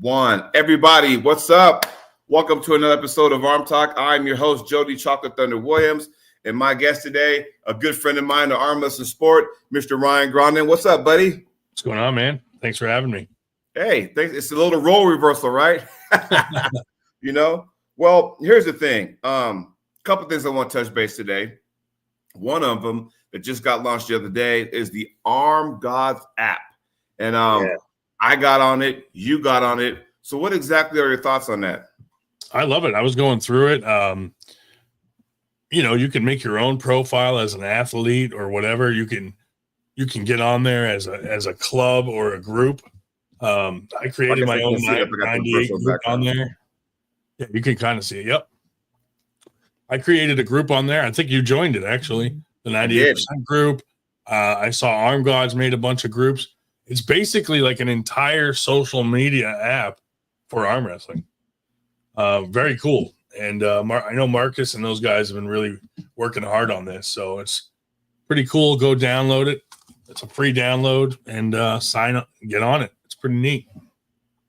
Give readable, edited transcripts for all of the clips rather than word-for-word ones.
one. Everybody, what's up? Welcome to another episode of ArmTalk. I'm your host, Jody Chocolate Thunder Williams, and my guest today, a good friend of mine, the arm wrestling sport, Mr. Ryan Grondin. What's up, buddy? What's going on, man? Thanks for having me. Hey, thanks. It's a little role reversal, right? You know? Well, here's the thing. Couple things I want to touch base today. One of them that just got launched the other day is the ArmGods App. And I got on it. You got on it. So what exactly are your thoughts on that? I love it. I was going through it. You can make your own profile as an athlete or whatever. You can get on there as a club or a group. I created my own 98 group on there. Yeah, you can kind of see it. Yep. I created a group on there. I think you joined it, actually. The 98% group. I saw ArmGods made a bunch of groups. It's basically like an entire social media app for arm wrestling. Very cool. And I know Marcus and those guys have been really working hard on this. So it's pretty cool. Go download it. It's a free download and sign up and get on it. It's pretty neat.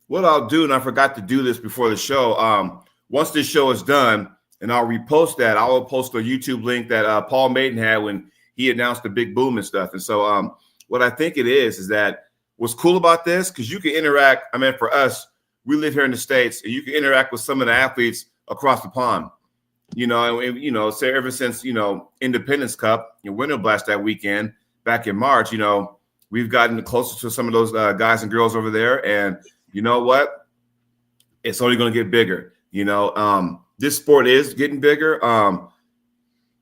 What I'll do, and I forgot to do this before the show, once this show is done, and I'll repost that, I will post a YouTube link that Paul Maiden had when he announced the big boom and stuff. And so what I think it is that what's cool about this, because you can interact. I mean, for us, we live here in the States, and you can interact with some of the athletes across the pond. Say ever since, Independence Cup, Winter Blast that weekend back in March, we've gotten closer to some of those guys and girls over there. And you know what? It's only going to get bigger. This sport is getting bigger.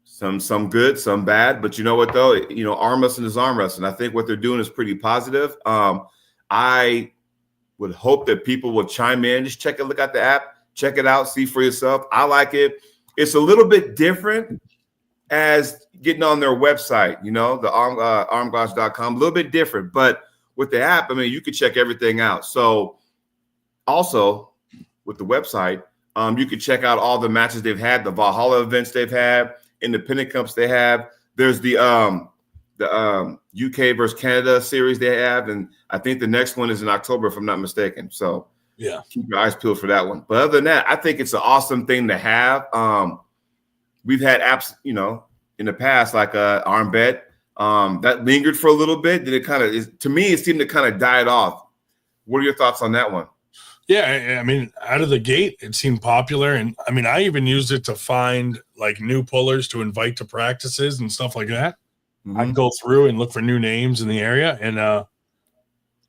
Some good, some bad. But you know what, though? Arm wrestling is arm wrestling. I think what they're doing is pretty positive. I would hope that people will chime in. Just look at the app. Check it out. See for yourself. I like it. It's a little bit different as getting on their website, the ArmGods.com. A little bit different. But with the app, I mean, you can check everything out. So also with the website, you can check out all the matches they've had, the Valhalla events they've had, independent cups they have. There's the UK versus Canada series they have, and I think the next one is in October, if I'm not mistaken. So yeah, keep your eyes peeled for that one. But other than that, I think it's an awesome thing to have. We've had apps, in the past, like ArmBet, that lingered for a little bit. Then it kind of, to me, it seemed to kind of died off. What are your thoughts on that one? Yeah, I mean, out of the gate, it seemed popular. And I mean, I even used it to find like new pullers to invite to practices and stuff like that. Mm-hmm. I'd go through and look for new names in the area. And I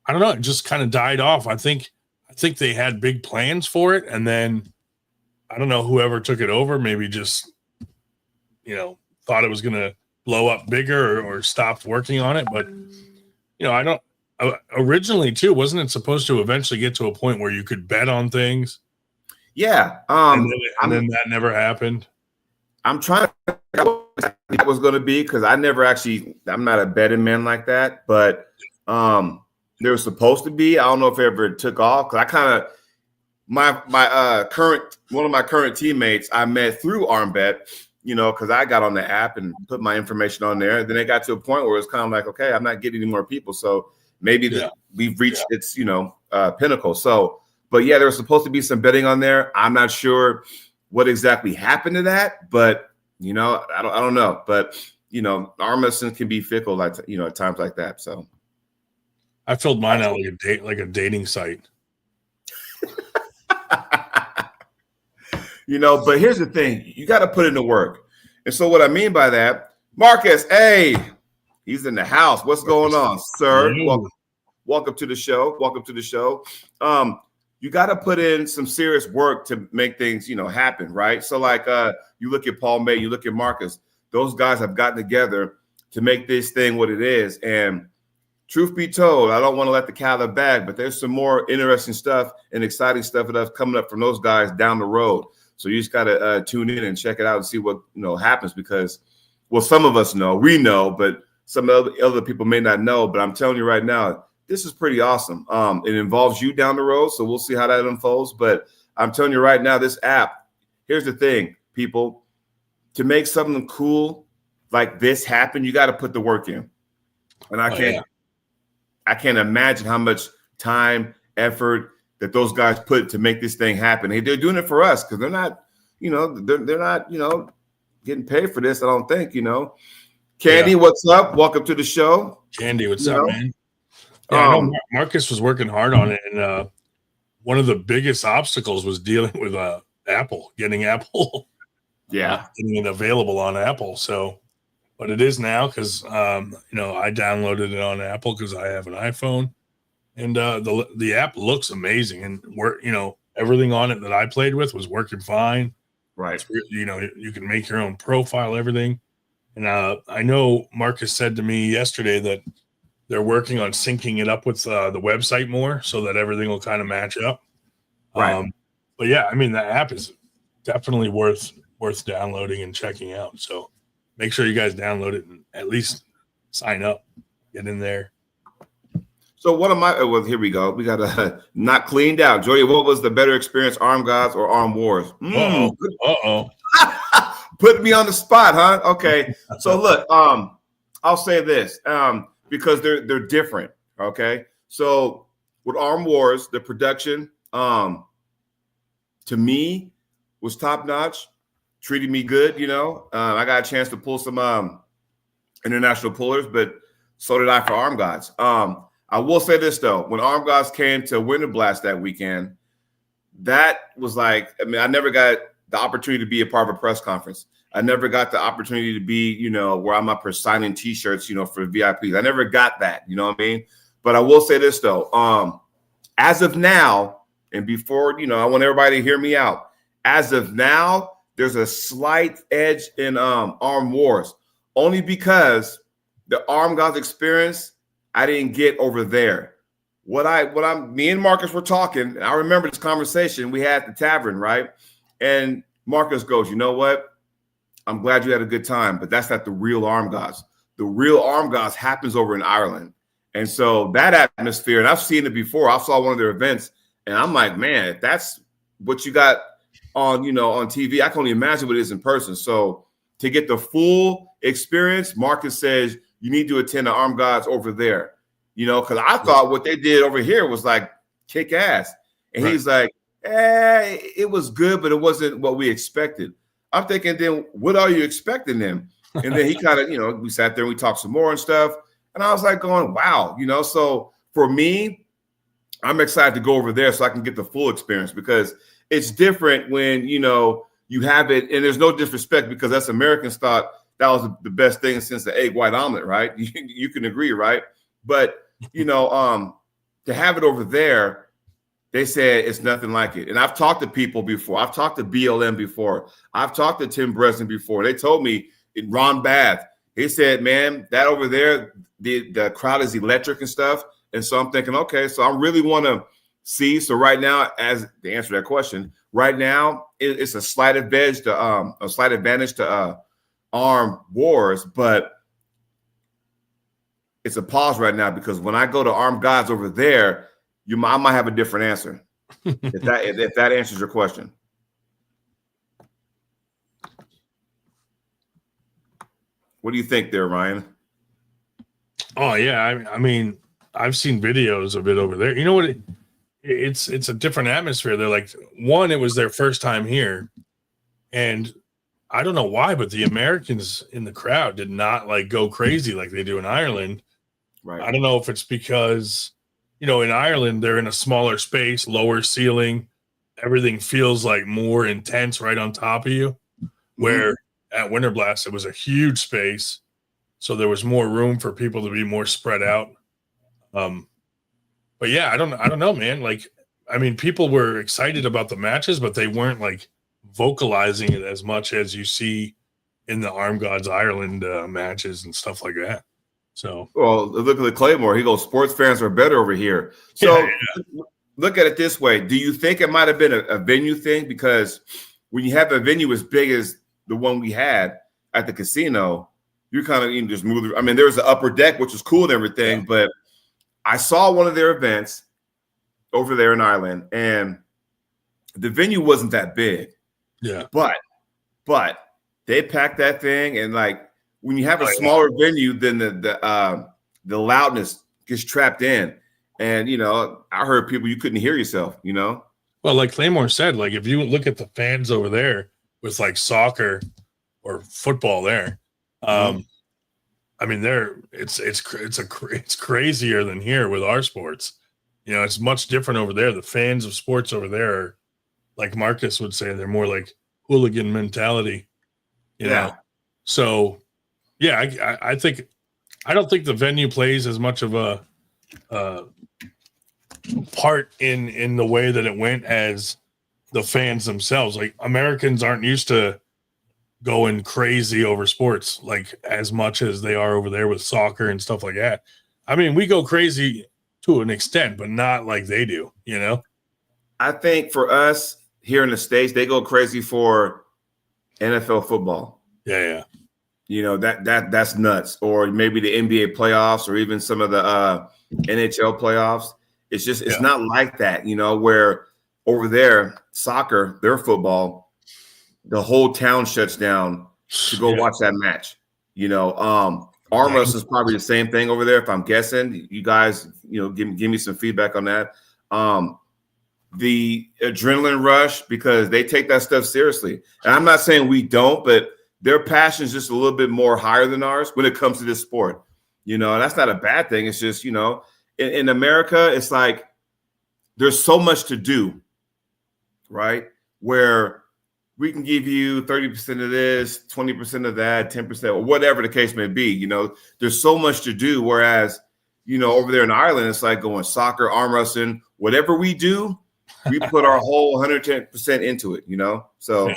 don't know, it just kind of died off. I think they had big plans for it. And then I don't know, whoever took it over, maybe just, thought it was going to blow up bigger or stopped working on it. But, I don't. Originally, too, wasn't it supposed to eventually get to a point where you could bet on things? Yeah. And then that never happened. I'm trying to figure out what that was going to be, because I'm not a betting man like that. But there was supposed to be. I don't know if it ever took off, because I kind of one of my current teammates I met through ArmBet, because I got on the app and put my information on there. Then it got to a point where it's kind of like, okay, I'm not getting any more people, so maybe we've reached its, pinnacle. So, but yeah, there was supposed to be some betting on there. I'm not sure what exactly happened to that, but I don't know. But arm wrestling can be fickle, like at times like that. So, I filled mine out like a dating site. But here's the thing: you got to put in the work. And so, what I mean by that, Marcus, hey. He's in the house. What's going on, sir? Welcome to the show. Welcome to the show. You got to put in some serious work to make things, happen, right? So, like, you look at Paul May, you look at Marcus. Those guys have gotten together to make this thing what it is. And truth be told, I don't want to let the cat out of the bag, but there's some more interesting stuff and exciting stuff that's coming up from those guys down the road. So you just got to tune in and check it out and see what happens, because, well, some of us know, we know, but some other people may not know. But I'm telling you right now, this is pretty awesome. It involves you down the road, so we'll see how that unfolds. But I'm telling you right now, this app, here's the thing, people, to make something cool like this happen, you got to put the work in. And I can't imagine how much time, effort, that those guys put to make this thing happen. They're doing it for us because they're not, they're not, getting paid for this. I don't think, Candy, what's up? Welcome to the show. Candy, what's up, man? Yeah, I know Marcus was working hard on it, and one of the biggest obstacles was dealing with Apple, getting Apple, getting it available on Apple. So, but it is now because I downloaded it on Apple because I have an iPhone, and the app looks amazing, and everything on it that I played with was working fine. Right. You can make your own profile, everything. And I know Marcus said to me yesterday that they're working on syncing it up with the website more so that everything will kind of match up. Right. But yeah, I mean, the app is definitely worth downloading and checking out. So make sure you guys download it and at least sign up, get in there. So well, here we go. We got to not cleaned out. Jody, what was the better experience, ArmGods or Arm Wars? Uh-oh. Put me on the spot, huh? Okay. So look, I'll say this because they're different. Okay. So with Arm Wars, the production to me was top notch, treated me good. I got a chance to pull some international pullers, but so did I for ArmGods. I will say this though, when ArmGods came to Winter Blast that weekend, that was like, I never got the opportunity to be a part of a press conference. I never got the opportunity to be, where I'm up for signing T-shirts, for VIPs. I never got that, you know what I mean? But I will say this though, as of now, and before, I want everybody to hear me out. As of now, there's a slight edge in Arm Wars, only because the ArmGods experience I didn't get over there. Me and Marcus were talking, and I remember this conversation we had at the tavern, right? And Marcus goes, you know what? I'm glad you had a good time, but that's not the real ArmGods. The real ArmGods happens over in Ireland. And so that atmosphere, and I've seen it before. I saw one of their events, and I'm like, man, if that's what you got on, on TV, I can only imagine what it is in person. So to get the full experience, Marcus says, you need to attend the ArmGods over there, because I thought what they did over here was like kick ass. And He's like, it was good, but it wasn't what we expected. I'm thinking, then what are you expecting then? And then he kind of, we sat there and we talked some more and stuff. And I was like going, wow, so for me, I'm excited to go over there so I can get the full experience because it's different when, you have it. And there's no disrespect because us Americans thought that was the best thing since the egg white omelet, right? You can agree, right? But, to have it over there, they said it's nothing like it. And I've talked to people before. I've talked to BLM before. I've talked to Tim Breslin before. They told me, Ron Bath, he said, man, that over there, the crowd is electric and stuff. And so I'm thinking, okay, so I really want to see. So right now, as the answer to that question, right now, it's a slight advantage to Arm Wars, but it's a pause right now because when I go to ArmGods over there, I might have a different answer. if that answers your question. What do you think there, Ryan? Oh yeah, I mean, I've seen videos of it over there. You know what? It's a different atmosphere. They're like, one, it was their first time here, and I don't know why, but the Americans in the crowd did not like go crazy like they do in Ireland. Right. I don't know if it's because, in Ireland, they're in a smaller space, lower ceiling. Everything feels like more intense right on top of you. Where at Winter Blast, it was a huge space. So there was more room for people to be more spread out. But yeah, I don't know, man. Like, I mean, people were excited about the matches, but they weren't like vocalizing it as much as you see in the ArmGods Ireland matches and stuff like that. So, well, look at the Claymore. He goes, sports fans are better over here. So look at it this way. Do you think it might have been a venue thing? Because when you have a venue as big as the one we had at the casino, you kind of just move. I mean, there's the upper deck, which is cool and everything, but I saw one of their events over there in Ireland, and the venue wasn't that big. Yeah. But they packed that thing, and like when you have a smaller venue, then the loudness gets trapped in. And, I heard people, you couldn't hear yourself, Well, like Claymore said, like if you look at the fans over there with like soccer or football there, I mean, it's crazier than here with our sports. It's much different over there. The fans of sports over there are, like Marcus would say, they're more like hooligan mentality, you know? So yeah, I think, I don't think the venue plays as much of a part in the way that it went as the fans themselves. Like Americans aren't used to going crazy over sports like as much as they are over there with soccer and stuff like that. I mean, we go crazy to an extent, but not like they do, I think for us here in the States, they go crazy for NFL football. Yeah. That's nuts. Or maybe the NBA playoffs or even some of the NHL playoffs. It's just, it's not like that, where over there, soccer, their football, the whole town shuts down to go watch that match. Arm wrestling is probably the same thing over there, if I'm guessing. You guys, give me some feedback on that. The adrenaline rush, because they take that stuff seriously. And I'm not saying we don't, but their passion is just a little bit more higher than ours when it comes to this sport. And that's not a bad thing. It's just, in America, it's like there's so much to do, right? Where we can give you 30% of this, 20% of that, 10%, or whatever the case may be. There's so much to do. Whereas, over there in Ireland, it's like going soccer, arm wrestling, whatever we do, we put our whole 110% into it, So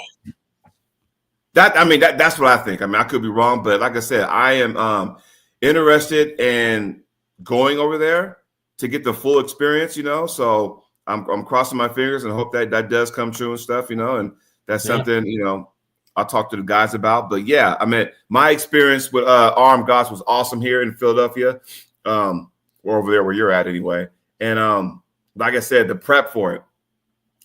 that's what I think. I mean, I could be wrong, but like I said, I am interested in going over there to get the full experience, So I'm crossing my fingers and hope that does come true and stuff, and that's something, I'll talk to the guys about. But yeah, I mean, my experience with ArmGods was awesome here in Philadelphia, or over there where you're at anyway. And like I said, the prep for it.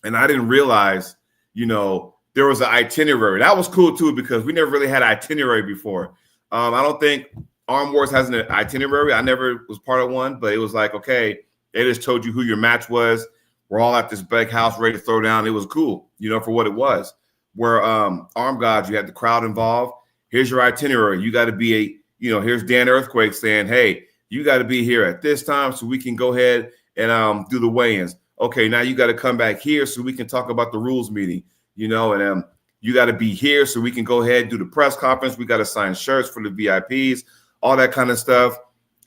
And I didn't realize, there was an itinerary. That was cool too, because we never really had an itinerary before. I don't think Arm Wars has an itinerary. I never was part of one, but it was like, okay, they just told you who your match was. We're all at this big house ready to throw down. It was cool, for what it was. Where ArmGods, you had the crowd involved. Here's your itinerary. You got to be here's Dan Earthquake saying, hey, you got to be here at this time so we can go ahead and do the weigh-ins. Okay, now you got to come back here so we can talk about the rules meeting, and you got to be here so we can go ahead and do the press conference. We got to sign shirts for the VIPs, all that kind of stuff.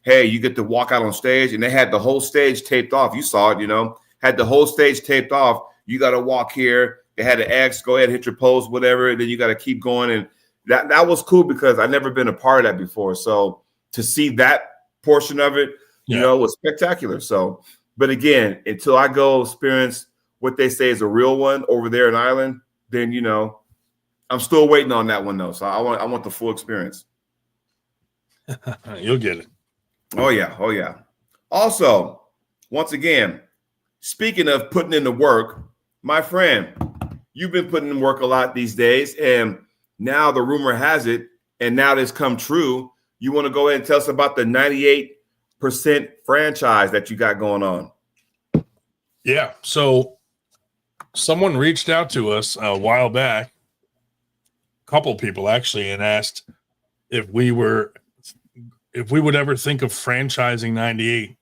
Hey, you get to walk out on stage, and they had the whole stage taped off. You saw it, had the whole stage taped off. You got to walk here. They had an X, go ahead, hit your pose, whatever. And then you got to keep going. And that was cool because I've never been a part of that before. So to see that portion of it, was spectacular. So, but again, until I go experience what they say is a real one over there in Ireland, then, I'm still waiting on that one though. So I want the full experience. You'll get it. Oh yeah. Also, once again, speaking of putting in the work, my friend, you've been putting in work a lot these days, and now the rumor has it, and now this come true. You want to go ahead and tell us about the 98% franchise that you got going on? Yeah. So someone reached out to us a while back, a couple people actually, and asked if we would ever think of franchising 98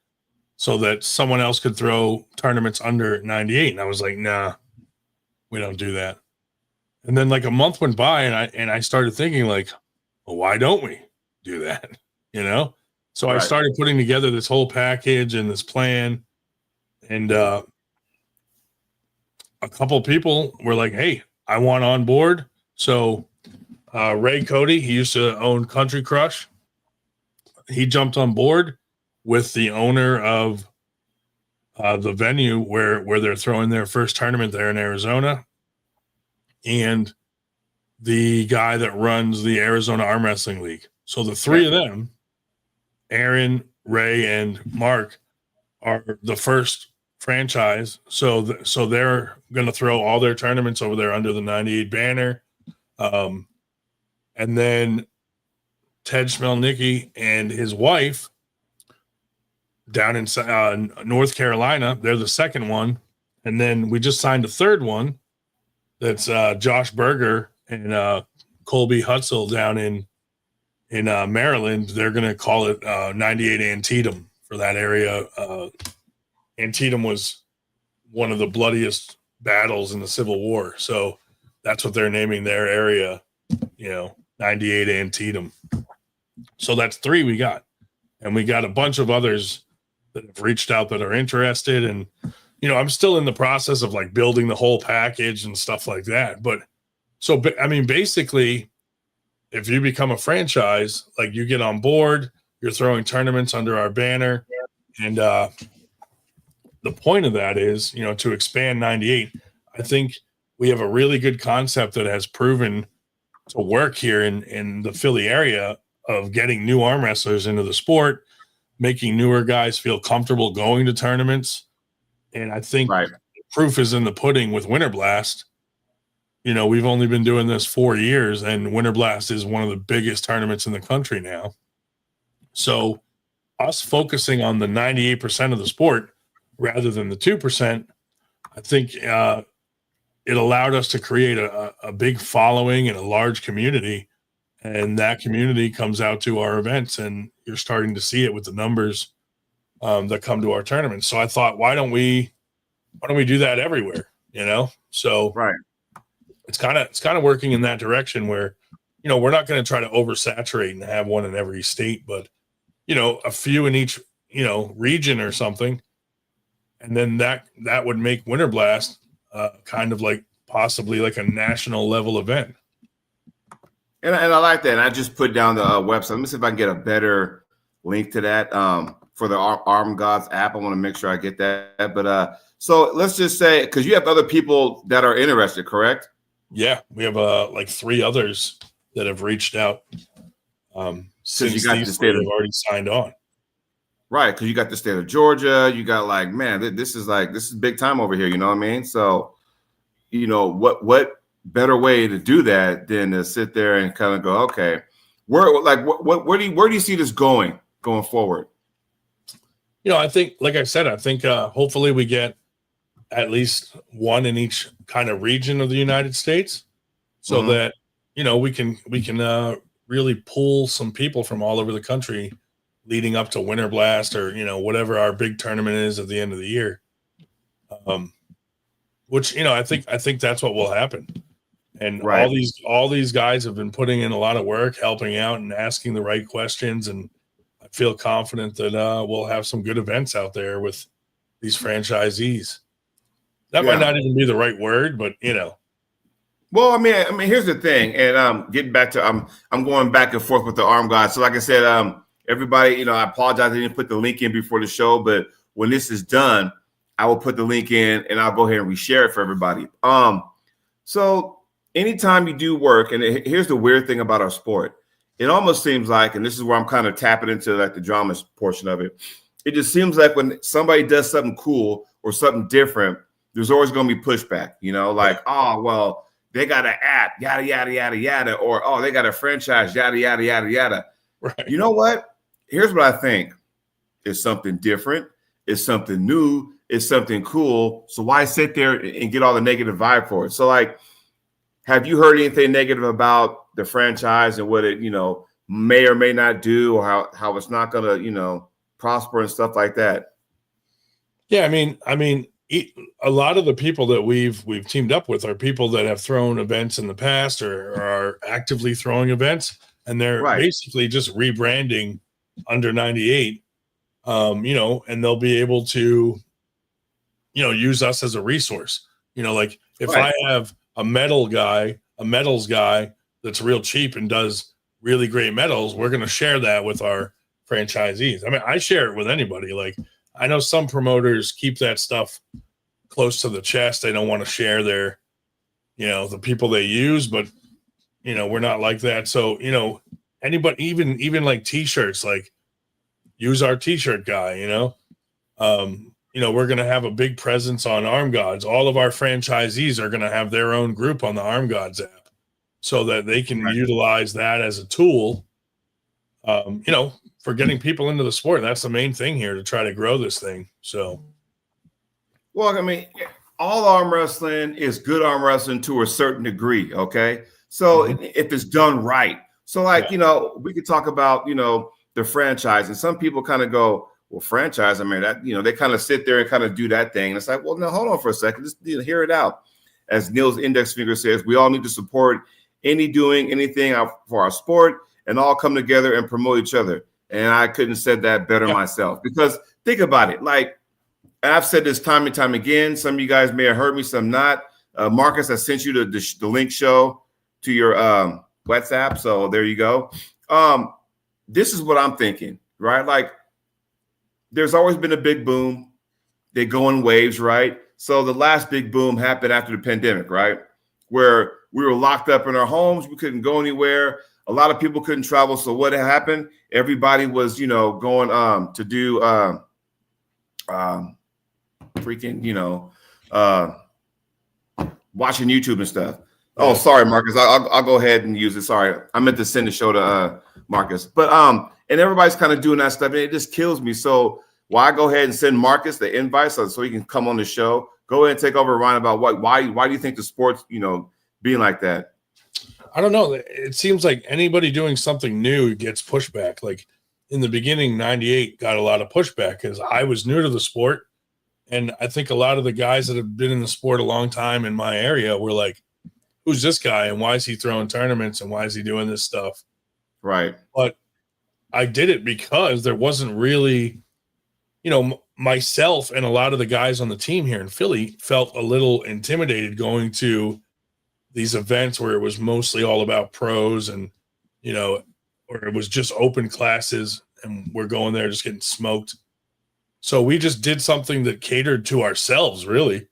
so that someone else could throw tournaments under 98. And I was like, nah, we don't do that. And then like a month went by and I started thinking like, well, why don't we do that? So I started putting together this whole package and this plan, and a couple people were like, hey, I want on board. So Ray Cody, he used to own Country Crush. He jumped on board with the owner of the venue where they're throwing their first tournament there in Arizona, and the guy that runs the Arizona Arm Wrestling League. So the three of them, Aaron, Ray, and Mark, are the first franchise. So they're going to throw all their tournaments over there under the 98 banner. And then Ted Schmelnicki and his wife, down in North Carolina. They're the second one. And then we just signed a third one. That's Josh Berger and Colby Hutzel down in Maryland. They're going to call it 98 Antietam for that area. Antietam was one of the bloodiest battles in the Civil War. So that's what they're naming their area, 98 Antietam. So that's 3 we got. And we got a bunch of others that have reached out that are interested. And, I'm still in the process of like building the whole package and stuff like that. But so, I mean, basically, if you become a franchise, like you get on board, you're throwing tournaments under our banner. And the point of that is, to expand 98. I think we have a really good concept that has proven to work here in the Philly area of getting new arm wrestlers into the sport, making newer guys feel comfortable going to tournaments. And I think proof is in the pudding with Winter Blast. We've only been doing this 4 years, and Winter Blast is one of the biggest tournaments in the country now. So us focusing on the 98% of the sport rather than the 2%, I think it allowed us to create a big following and a large community. And that community comes out to our events, and you're starting to see it with the numbers that come to our tournaments. So I thought, why don't we do that everywhere? So it's kind of working in that direction where, we're not going to try to oversaturate and have one in every state, but a few in each, region or something. And then that would make Winter Blast kind of like possibly like a national level event. And I like that. And I just put down the website. Let me see if I can get a better link to that for the ArmGods app. I want to make sure I get that. But so let's just say, because you have other people that are interested, correct? Yeah, we have like 3 others that have reached out since you got these 3 have already signed on. Right, because you got the state of Georgia. You got like, man, this is big time over here. You know what I mean? So, what better way to do that than to sit there and kind of go, okay, where do you see this going forward? I think, like I said, hopefully we get at least one in each kind of region of the United States, so that we can really pull some people from all over the country leading up to Winter Blast or whatever our big tournament is at the end of the year. Which I think that's what will happen. And all these guys have been putting in a lot of work, helping out and asking the right questions. And I feel confident that we'll have some good events out there with these franchisees. That might not even be the right word, but Well, I mean, here's the thing, and getting back to I'm going back and forth with the ArmGods. So, like I said, everybody, I apologize I didn't put the link in before the show, but when this is done, I will put the link in and I'll go ahead and reshare it for everybody. So anytime you do work, and here's the weird thing about our sport, it almost seems like, and this is where I'm kind of tapping into like the drama portion of it. It just seems like when somebody does something cool or something different, there's always going to be pushback, like, oh, well, they got an app, yada, yada, yada, yada, or, oh, they got a franchise, yada, yada, yada, yada. Right. You know what? Here's what I think. It's something different. It's something new. It's something cool. So why sit there and get all the negative vibe for it? So, like, have you heard anything negative about the franchise and what it, may or may not do, or how it's not going to, prosper and stuff like that? Yeah, I mean, a lot of the people that we've teamed up with are people that have thrown events in the past or are actively throwing events, and they're basically just rebranding under 98, and they'll be able to, use us as a resource. Like if I have a medals guy that's real cheap and does really great medals, we're going to share that with our franchisees. I mean, I share it with anybody. Like, I know some promoters keep that stuff close to the chest. They don't want to share their, the people they use, but we're not like that. So, anybody, even like t-shirts, like use our t-shirt guy, we're going to have a big presence on ArmGods. All of our franchisees are going to have their own group on the ArmGods app so that they can utilize that as a tool. for getting people into the sport. That's the main thing here, to try to grow this thing. So, well, I mean, all arm wrestling is good arm wrestling to a certain degree. Okay. So if it's done right. So like, we could talk about, the franchise, and some people kind of go, well, franchise, I mean, that, they kind of sit there and kind of do that thing. And it's like, well, no, hold on for a second. Just hear it out. As Neil's index finger says, we all need to support doing anything for our sport and all come together and promote each other. And I couldn't have said that better myself, because think about it. Like, and I've said this time and time again, some of you guys may have heard me, some not. Marcus, I sent you the link show to your WhatsApp. So there you go. This is what I'm thinking, right? Like, there's always been a big boom. They go in waves, right? So the last big boom happened after the pandemic, right? Where we were locked up in our homes. We couldn't go anywhere. A lot of people couldn't travel. So what happened? Everybody was, going to do watching YouTube and stuff. Oh, sorry, Marcus. I'll go ahead and use it. Sorry, I meant to send the show to Marcus. But and everybody's kind of doing that stuff, and it just kills me. So why go ahead and send Marcus the invite so he can come on the show? Go ahead and take over, Ryan, about why do you think the sport's being like that? I don't know. It seems like anybody doing something new gets pushback. Like in the beginning, 98 got a lot of pushback because I was new to the sport. And I think a lot of the guys that have been in the sport a long time in my area were like, who's this guy? And why is he throwing tournaments? And why is he doing this stuff? Right. But I did it because there wasn't really, myself and a lot of the guys on the team here in Philly felt a little intimidated going to these events where it was mostly all about pros and, or it was just open classes and we're going there just getting smoked. So we just did something that catered to ourselves, really.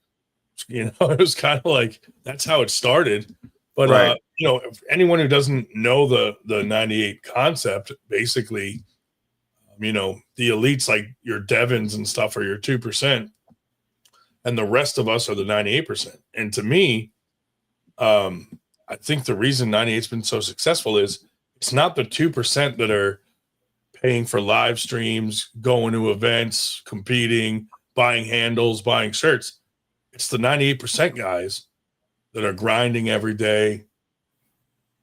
It was kind of like, that's how it started. But, right. If anyone who doesn't know the 98 concept, basically, the elites like your Devons and stuff are your 2%. And the rest of us are the 98%. And to me, I think the reason 98's been so successful is it's not the 2% that are paying for live streams, going to events, competing, buying handles, buying shirts. It's the 98% guys that are grinding every day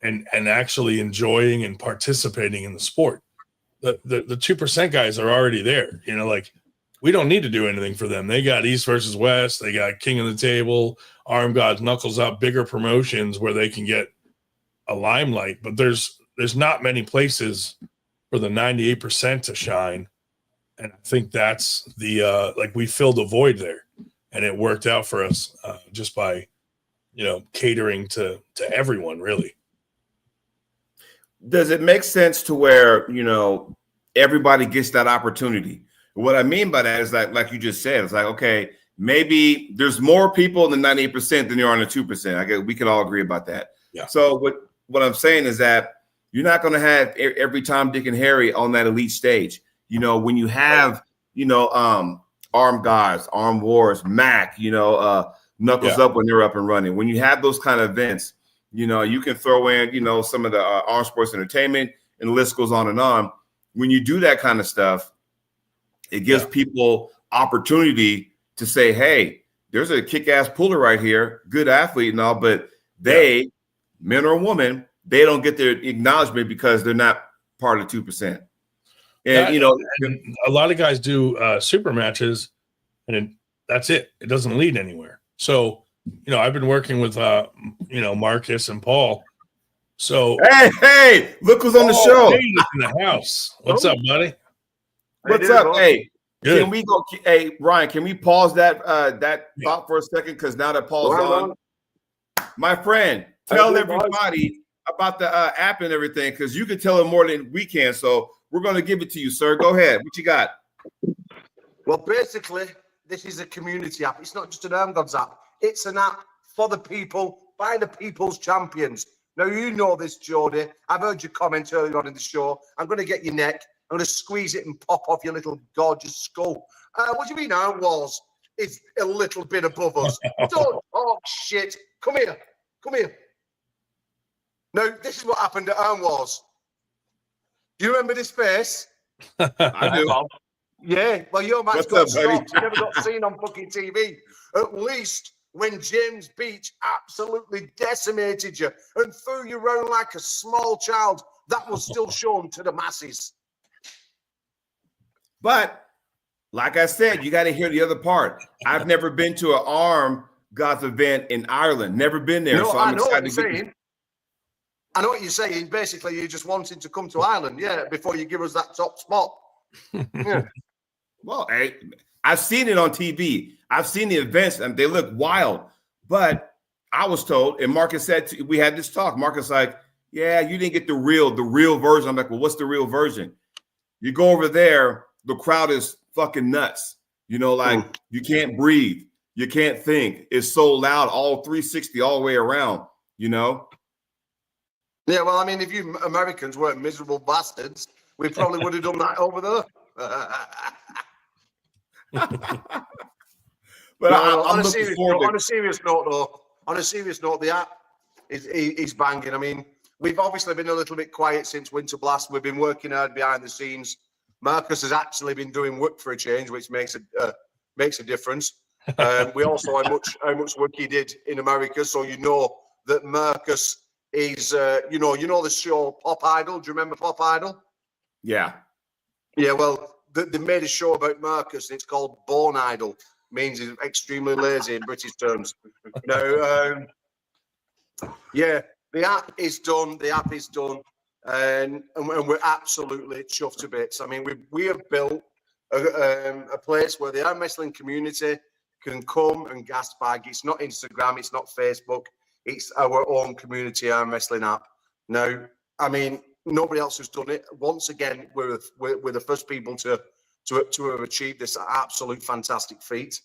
and actually enjoying and participating in the sport. The 2% guys are already there. Like, we don't need to do anything for them. They got East versus West. They got King of the Table, ArmGods, Knuckles Up, bigger promotions where they can get a limelight. But there's not many places for the 98% to shine. And I think that's the we filled a void there. And it worked out for us just by, catering to everyone, really. Does it make sense to where, everybody gets that opportunity? What I mean by that is that, like you just said, it's like, okay, maybe there's more people in the 98% than there are in the 2%. I guess we can all agree about that. Yeah. So what I'm saying is that you're not going to have every Tom, Dick, and Harry on that elite stage. When you have, Arm Gods, Arm Wars, Mac, Knuckles Up when they're up and running. When you have those kind of events, you can throw in, some of the Arm Sports Entertainment, and the list goes on and on. When you do that kind of stuff, it gives people opportunity to say, hey, there's a kick-ass puller right here, good athlete and all, but they, men or women, they don't get their acknowledgement because they're not part of 2%. And, and a lot of guys do super matches, and that's it. It doesn't lead anywhere. So, I've been working with, Marcus and Paul. So, hey, look who's on the show. Hey, in the house. What's up, buddy? What's up? Hey, good. Can we go? Hey, Ryan, can we pause that thought for a second? Because now that Paul's on, my friend, tell everybody about the app and everything, because you can tell them more than we can. So we're going to give it to you, sir. Go ahead. What you got? Well, basically, this is a community app. It's not just an ArmGods app. It's an app for the people, by the people's champions. Now, you know this, Jody. I've heard your comment earlier on in the show. I'm going to get your neck. I'm going to squeeze it and pop off your little gorgeous skull. What do you mean Arm Wars is a little bit above us? Don't talk shit. Come here. Come here. Now, this is what happened at Arm Wars. Do you remember this face? I do. Yeah, well, your match What's got up, buddy? stopped. You never got seen on fucking TV. At least when James Beach absolutely decimated you and threw you around like a small child, that was still shown to the masses. But like I said, you got to hear the other part. I've never been to an ArmGods event in Ireland. Never been there. No, So I'm I know what excited you're to get saying. I know what you're saying. Basically, you're just wanting to come to Ireland, yeah, before you give us that top spot. Yeah. Well, I've seen it on TV. I've seen the events, and they look wild. But I was told, and Marcus said, we had this talk. Marcus like, yeah, you didn't get the real version. I'm like, well, what's the real version? You go over there, the crowd is fucking nuts. You know, like you can't breathe. You can't think. It's so loud, all 360 all the way around, you know? Yeah, well, I mean, if you Americans weren't miserable bastards, we probably would have done that over there. But no, I'm on a looking forward on a serious note, though, the app is banging. I mean, we've obviously been a little bit quiet since Winter Blast. We've been working hard behind the scenes. Marcus has actually been doing work for a change, which makes a difference. We also know how much work he did in America, so you know that Marcus is, you know the show Pop Idol. Do you remember Pop Idol? Yeah. Yeah, well, they made a show about Marcus, and it's called Born Idol. Means he's extremely lazy in British terms. Now, yeah, the app is done. And we're absolutely chuffed to bits. I mean, we have built a place where the arm wrestling community can come and gas bag. It's not Instagram, it's not Facebook, it's our own community arm wrestling app. Now, I mean, nobody else has done it. Once again, we're the first people to have achieved this absolute fantastic feat.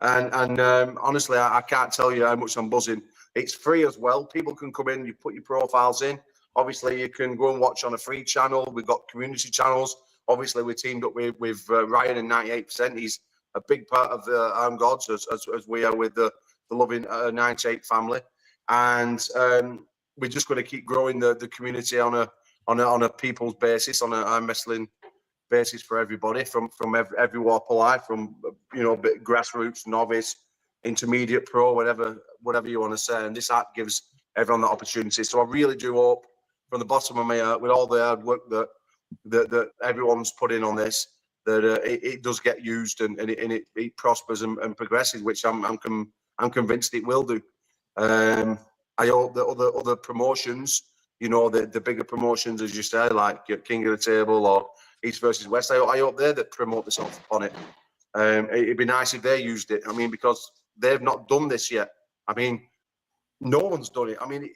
And honestly, I can't tell you how much I'm buzzing. It's free as well. People can come in, you put your profiles in. Obviously, you can go and watch on a free channel. We've got community channels. Obviously, we're teamed up with Ryan and 98%. He's a big part of the ArmGods, as we are with the loving 98 family. And we're just going to keep growing the community on a people's basis, on an arm wrestling basis for everybody, from every walk of life, from grassroots, novice, intermediate, pro, whatever you want to say. And this app gives everyone the opportunity. So I really do hope, from the bottom of my heart, with all the hard work that everyone's put in on this, that it does get used and it prospers and progresses, which I'm convinced it will do. I hope that other promotions, the bigger promotions, as you say, like King of the Table or East versus West, I hope they that promote this on it. It'd be nice if they used it. I mean, because they've not done this yet. I mean, no one's done it. I mean,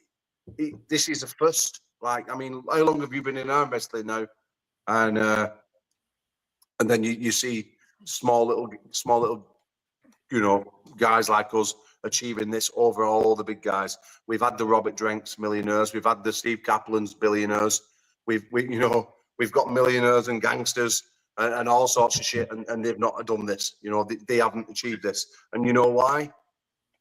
this is a first. Like, I mean, how long have you been in arm wrestling now? And then you see small little, guys like us achieving this over all the big guys. We've had the Robert Drenks millionaires. We've had the Steve Kaplan's billionaires. We've got millionaires and gangsters and all sorts of shit, and they've not done this. They haven't achieved this. And you know why?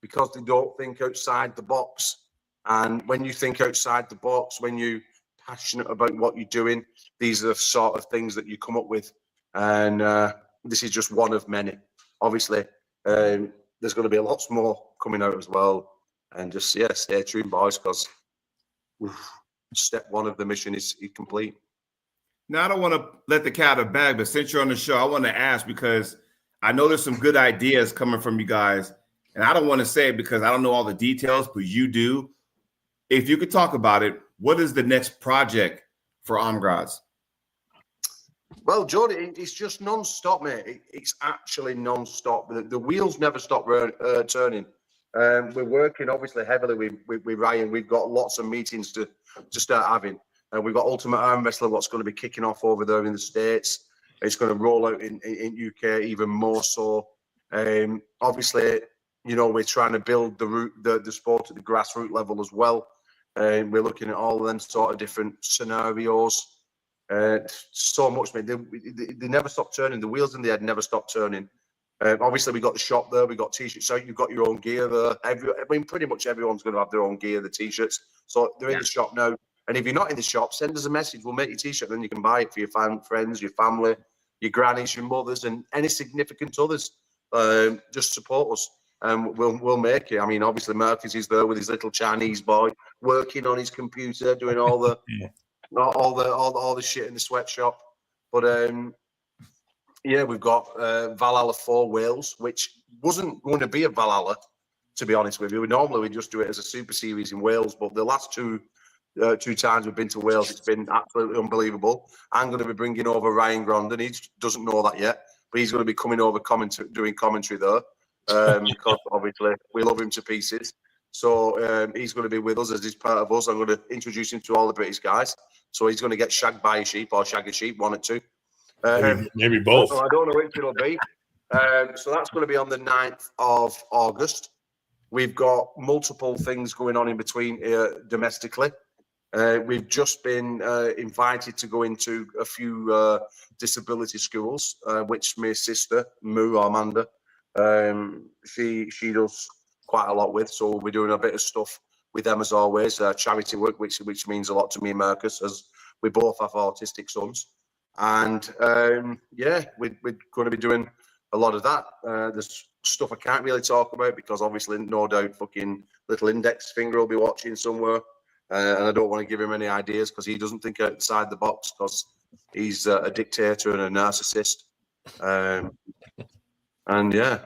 Because they don't think outside the box. And when you think outside the box, when you're passionate about what you're doing, these are the sort of things that you come up with. And this is just one of many. Obviously, there's going to be lots more coming out as well. And just, stay tuned, boys, because step one of the mission is complete. Now, I don't want to let the cat out of the bag, but since you're on the show, I want to ask, because I know there's some good ideas coming from you guys. And I don't want to say it because I don't know all the details, but you do. If you could talk about it, what is the next project for ArmGods? Well, Jordan, it's just non-stop, mate. It's actually non-stop. The wheels never stop turning. We're working obviously heavily with Ryan. We've got lots of meetings to start having. We've got Ultimate Arm Wrestling, what's going to be kicking off over there in the States. It's going to roll out in UK even more so. Obviously, we're trying to build the sport at the grassroots level as well. We're looking at all of them sort of different scenarios. So much, man. They never stop turning. The wheels in the head never stop turning. Obviously, we got the shop there. We got t-shirts out. You've got your own gear there. Pretty much everyone's going to have their own gear, the t-shirts. So they're in the shop now. And if you're not in the shop, send us a message. We'll make your t-shirt, then you can buy it for your friends, your family, your grannies, your mothers, and any significant others. Just support us, and we'll make it. I mean, obviously, Marcus is there with his little Chinese boy working on his computer, doing all the all the shit in the sweatshop. But yeah, we've got Valhalla 4 Wales, which wasn't going to be a Valhalla, to be honest with you. Normally we just do it as a super series in Wales, but the last two times we've been to Wales, it's been absolutely unbelievable. I'm going to be bringing over Ryan Grondin. He doesn't know that yet, but he's going to be coming over doing commentary there, because obviously we love him to pieces. So he's going to be with us as he's part of us. I'm going to introduce him to all the British guys. So he's going to get shagged by a sheep or shag a sheep, one or two. Maybe both. I don't know which it'll be. So that's going to be on the 9th of August. We've got multiple things going on in between domestically. We've just been invited to go into a few disability schools, which my sister, Amanda, she does quite a lot with. So we'll be doing a bit of stuff with them as always, charity work, which means a lot to me and Marcus, as we both have autistic sons. And yeah, we're going to be doing a lot of that. There's stuff I can't really talk about because obviously, no doubt, fucking little index finger will be watching somewhere. And I don't want to give him any ideas because he doesn't think outside the box because he's a dictator and a narcissist. And yeah,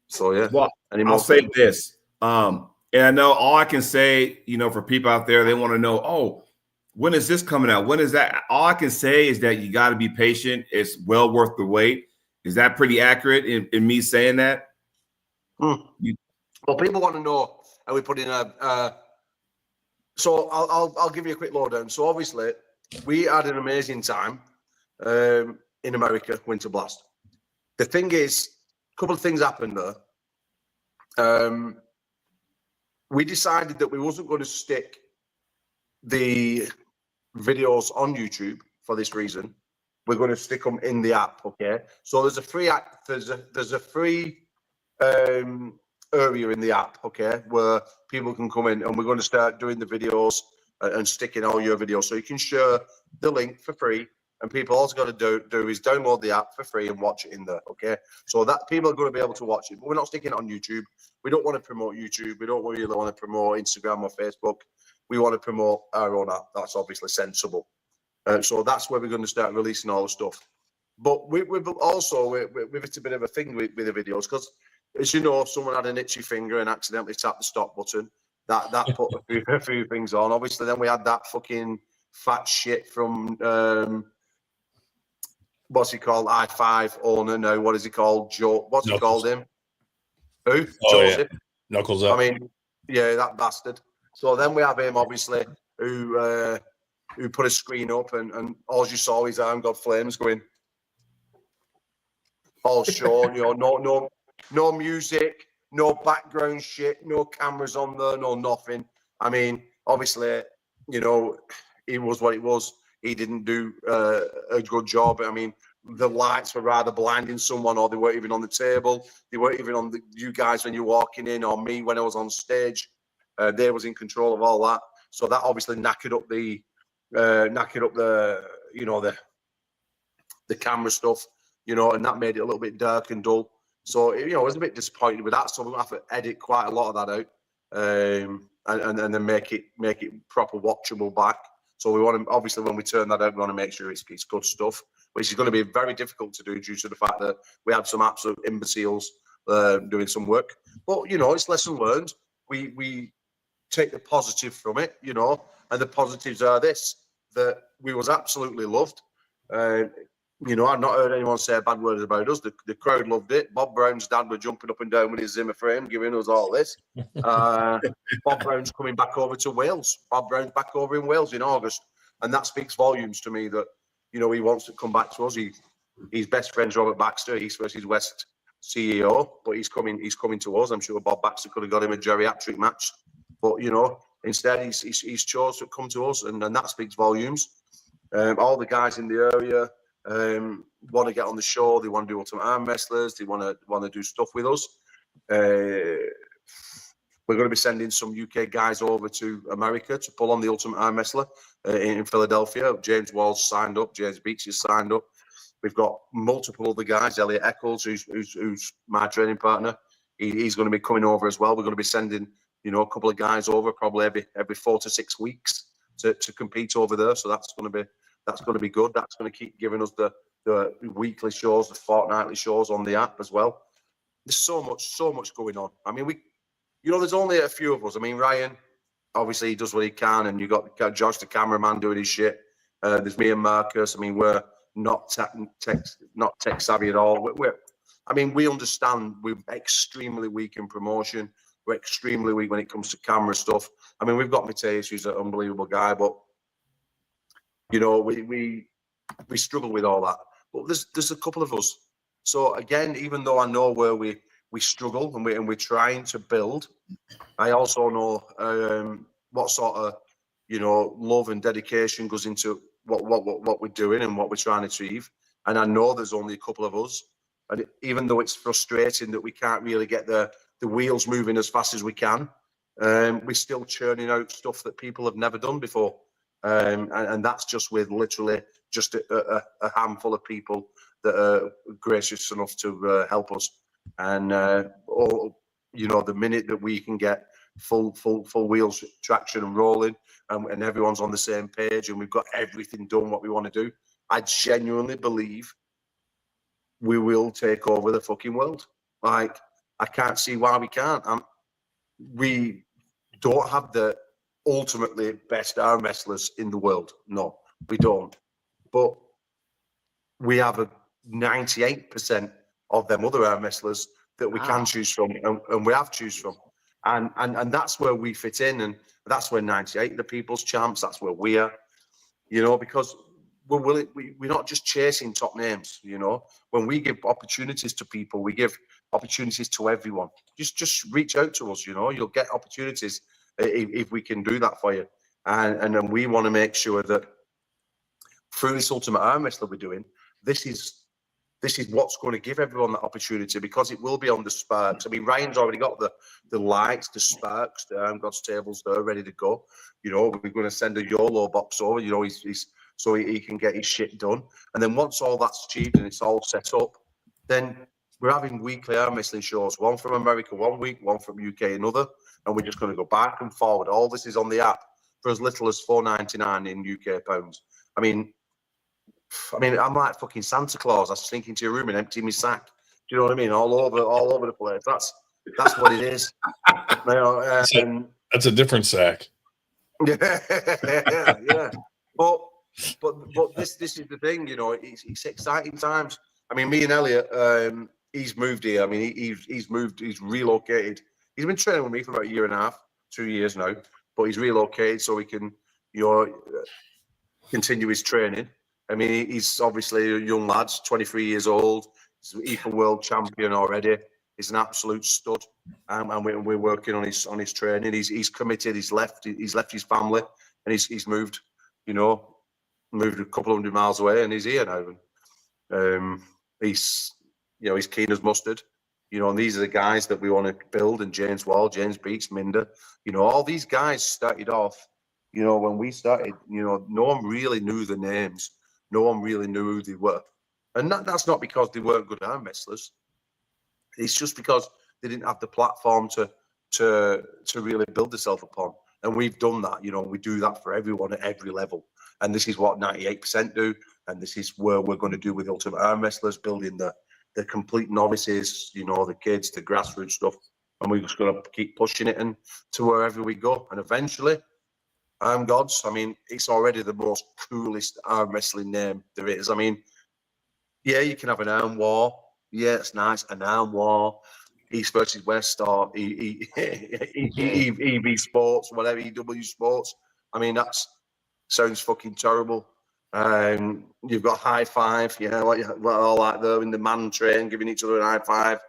so yeah. Well, I'll say this. And I know all I can say, for people out there, they want to know, oh, when is this coming out? When is that? All I can say is that you got to be patient. It's well worth the wait. Is that pretty accurate in me saying that? Well, people want to know, are we putting a so I'll give you a quick lowdown. So obviously, we had an amazing time in America, Winter Blast. The thing is, a couple of things happened there. We decided that we wasn't going to stick the videos on YouTube for this reason. We're going to stick them in the app. Okay, so there's a free app. There's a free area in the app, okay, where people can come in, and we're going to start doing the videos and sticking all your videos, so you can share the link for free, and people also got to do is download the app for free and watch it in there. Okay, so that people are going to be able to watch it, but we're not sticking it on YouTube. We don't want to promote YouTube. We don't really want to promote Instagram or Facebook. We want to promote our own app. That's obviously sensible. So that's where we're going to start releasing all the stuff. But we've also it's a bit of a thing with the videos, because as you know, if someone had an itchy finger and accidentally tapped the stop button, that put a few things on. Obviously, then we had that fucking fat shit from what's he called? I5 owner. No, what is he called? Joe. What's he called him? Who? Oh, Joseph. yeah. Knuckles up. I mean, yeah, that bastard. So then we have him, obviously, who put a screen up, and all you saw is ArmGods Flames going all show. No music, no background shit, no cameras on there, no nothing. I mean, obviously, it was what it was. He didn't do a good job. I mean, the lights were rather blinding someone, or they weren't even on the table. They weren't even on you guys when you're walking in, or me when I was on stage. They was in control of all that. So that obviously knackered up the camera stuff, and that made it a little bit dark and dull. So, I was a bit disappointed with that. So we're going to have to edit quite a lot of that out, and then make it proper watchable back. So we want to, obviously, when we turn that out, we want to make sure it's good stuff, which is going to be very difficult to do due to the fact that we have some absolute imbeciles doing some work. But, it's lesson learned. We take the positive from it, and the positives are this, that we was absolutely loved. I've not heard anyone say bad words about us. The crowd loved it. Bob Brown's dad was jumping up and down with his Zimmer frame, giving us all this. Bob Brown's coming back over to Wales. Bob Brown's back over in Wales in August. And that speaks volumes to me that, he wants to come back to us. His best friend's Robert Baxter, East versus West CEO, but he's coming to us. I'm sure Bob Baxter could have got him a geriatric match. But, instead he's chose to come to us, and that speaks volumes. All the guys in the area want to get on the show. They want to do Ultimate Arm Wrestlers. They want to do stuff with us. We're going to be sending some UK guys over to America to pull on the Ultimate Arm Wrestler in Philadelphia. James Wall's signed up. James Beach is signed up. We've got multiple other guys. Elliot Eccles, who's my training partner, he's going to be coming over as well. We're going to be sending, a couple of guys over probably every 4 to 6 weeks to compete over there. So that's going to be good. That's going to keep giving us the weekly shows, the fortnightly shows on the app as well. There's so much going on. I mean, there's only a few of us. I mean, Ryan, obviously he does what he can, and you got Josh, the cameraman, doing his shit. There's me and Marcus. I mean, we're not tech savvy at all. We understand we're extremely weak in promotion. We're extremely weak when it comes to camera stuff. I mean, we've got Mateus, who's an unbelievable guy, but we struggle with all that. But there's a couple of us. So again, even though I know where we struggle and we're trying to build, I also know what sort of love and dedication goes into what we're doing and what we're trying to achieve. And I know there's only a couple of us. And even though it's frustrating that we can't really get the wheels moving as fast as we can, we're still churning out stuff that people have never done before. And that's just with literally just a handful of people that are gracious enough to help us. And the minute that we can get full wheels traction and rolling, and everyone's on the same page, and we've got everything done what we want to do, I genuinely believe we will take over the fucking world. Like, I can't see why we can't. We don't have the ultimately best arm wrestlers in the world. No, we don't. But we have a 98% of them other arm wrestlers that we can choose from, and we have choose from. And that's where we fit in, and that's where 98 the people's champs, that's where we are, because we're not just chasing top names. When we give opportunities to people, we give opportunities to everyone. Just reach out to us. You'll get opportunities if we can do that for you. And then we want to make sure that through this Ultimate Arm Wrestler we're doing, this is what's going to give everyone that opportunity, because it will be on the Sparks. I mean, Ryan's already got the lights, the Sparks, the ArmGods tables there ready to go. We're going to send a YOLO box over, so he can get his shit done. And then once all that's achieved and it's all set up, then we're having weekly arm wrestling shows, one from America 1 week, one from UK another, and we're just going to go back and forward. All this is on the app for as little as $4.99 in UK pounds. I mean, I'm like fucking Santa Claus. I sneak into your room and empty my sack. Do you know what I mean? All over the place. That's what it is. That's a different sack. Yeah. But this is the thing. It's exciting times. I mean, me and Elliot, he's moved here. I mean, he's moved. He's relocated. He's been training with me for about a year and a half, 2 years now. But he's relocated so he can, continue his training. I mean, he's obviously a young lad, 23 years old. He's an equal world champion already. He's an absolute stud, and we're working on his training. He's committed. He's left his family, and he's moved. Moved a couple 100 miles away, and he's here now. He's keen as mustard. And these are the guys that we want to build. And James Wall, James Beats, Minder. All these guys started off. When we started, no one really knew the names. No one really knew who they were. And that's not because they weren't good arm wrestlers. It's just because they didn't have the platform to really build themselves upon. And we've done that. We do that for everyone at every level. And this is what 98% do. And this is where we're going to do with Ultimate Arm Wrestlers, building the complete novices, the kids, the grassroots stuff. And we're just going to keep pushing it and to wherever we go. And eventually, ArmGods, I mean, it's already the most coolest arm wrestling name there is. I mean, yeah, you can have an arm war. Yeah, it's nice. An arm war. East versus West or EV Sports, whatever, EW Sports. I mean, that sounds fucking terrible. You've got high five, all like there in the man train, giving each other a high five.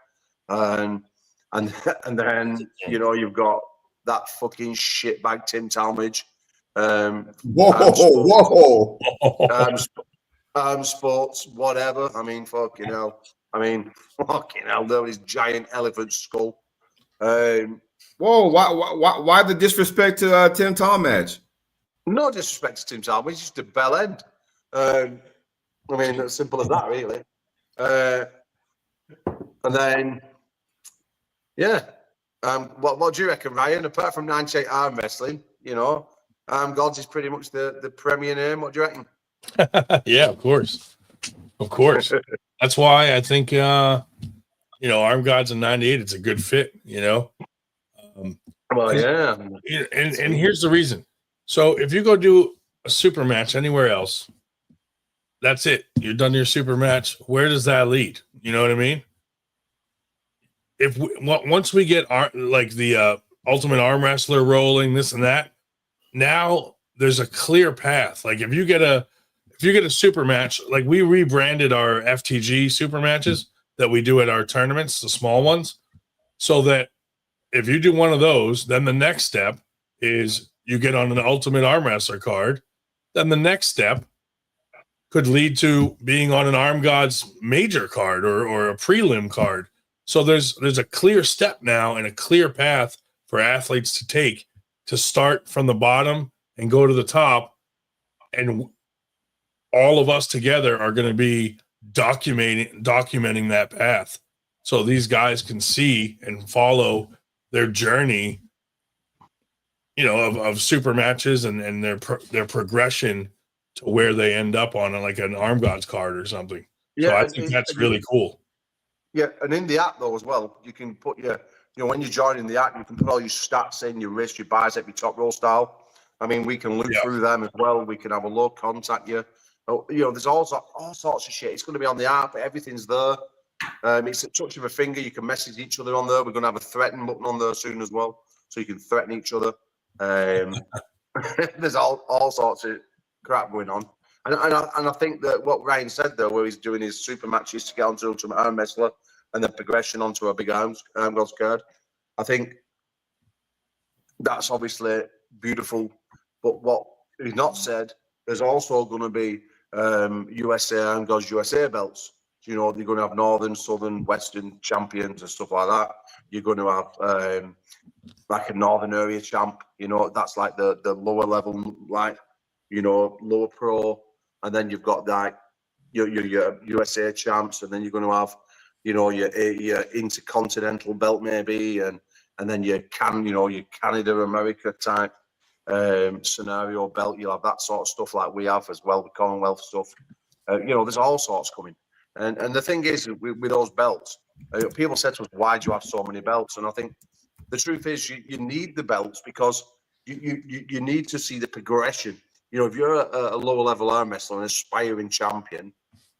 And then, you've got that fucking shitbag Tim Talmadge. Whoa. Sports, whatever. I mean, fucking hell. Fucking hell, there is giant elephant skull. Whoa! Why the disrespect to Tim Tom match? No disrespect to Tim Tom, he's just a bell end. I mean, as simple as that, really. And then, yeah. What do you reckon, Ryan? Apart from 98 arm wrestling, ArmGods is pretty much the premier name. What do you reckon? Yeah, of course. That's why I think ArmGods in 98, it's a good fit, Well, yeah. And here's the reason. So if you go do a super match anywhere else, that's it. You're done your super match. Where does that lead? You know what I mean? Once we get the Ultimate Arm Wrestler rolling, this and that, now there's a clear path. Like if you get a super match, like we rebranded our FTG super matches that we do at our tournaments, the small ones, so that if you do one of those, then the next step is you get on an Ultimate Arm Wrestler card. Then the next step could lead to being on an ArmGods major card or a prelim card. So there's a clear step now and a clear path for athletes to take to start from the bottom and go to the top. And all of us together are going to be documenting that path. So these guys can see and follow their journey, of super matches and their progression to where they end up on like an ArmGods card or something. Yeah, so I think that's really cool. Yeah, and in the app though as well, you can put when you're joining the app, you can put all your stats in, your wrist, your bicep, your top roll style. I mean, we can look through them as well. We can have a look, contact you. There's all sorts of shit. It's going to be on the app. Everything's there. It's a touch of a finger. You can message each other on there. We're going to have a threaten button on there soon as well, so you can threaten each other. There's all sorts of crap going on. And I think that what Ryan said there, where he's doing his super matches to get onto Ultimate Arm Wrestler and then progression onto a big ArmGods card, I think that's obviously beautiful. But what he's not said, there's also going to be USA ArmGods USA belts. You're going to have Northern, Southern, Western champions and stuff like that. You're going to have like a Northern area champ. That's like the lower level, like lower pro. And then you've got like your USA champs, and then you're going to have your intercontinental belt maybe, and then your Canada America type scenario belt. You'll have that sort of stuff like we have as well, the Commonwealth stuff. There's all sorts coming. And the thing is, with those belts, people said to us, "Why do you have so many belts?" And I think the truth is, you need the belts because you need to see the progression. If you're a lower level arm wrestler, an aspiring champion,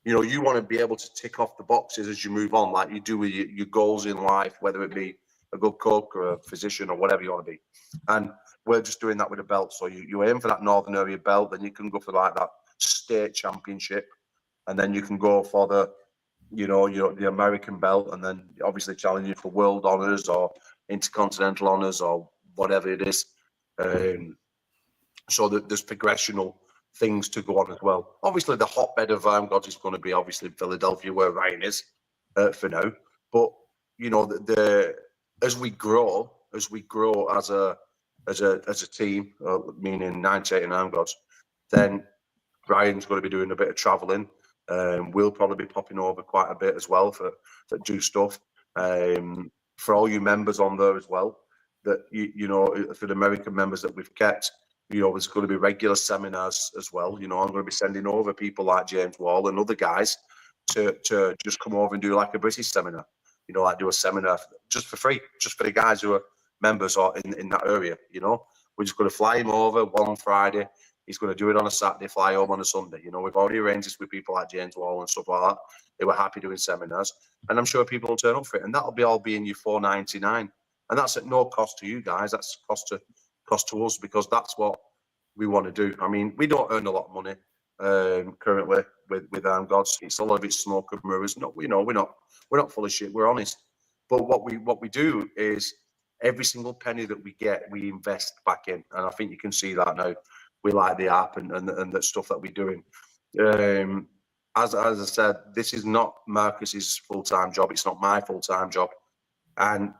you want to be able to tick off the boxes as you move on, like you do with your goals in life, whether it be a good cook or a physician or whatever you want to be. And we're just doing that with a belt. So you aim for that Northern area belt, then you can go for like that state championship, and then you can go for the the American belt, and then obviously challenging for world honors or intercontinental honors or whatever it is. So that there's progressional things to go on as well. Obviously, the hotbed of ArmGods is going to be obviously Philadelphia, where Ryan is for now. But as we grow as a team, meaning 98 and ArmGods, then Ryan's going to be doing a bit of traveling. We'll probably be popping over quite a bit as well for do stuff. For all you members on there as well, that for the American members that we've kept, there's going to be regular seminars as well. I'm going to be sending over people like James Wall and other guys to just come over and do like a British seminar. Like do a seminar just for free, just for the guys who are members or in that area. We're just going to fly him over one Friday. He's going to do it on a Saturday, fly home on a Sunday. We've already arranged this with people like James Wall and stuff like that. They were happy doing seminars, and I'm sure people will turn up for it. And that'll be all being you $4.99, and that's at no cost to you guys. That's cost to us, because that's what we want to do. I mean, we don't earn a lot of money currently with ArmGods. It's a lot of it's smoke and mirrors. No, we're not full of shit. We're honest. But what we do is every single penny that we get, we invest back in, and I think you can see that now. We like the app and the stuff that we're doing. As I said, this is not Marcus's full-time job. It's not my full-time job. And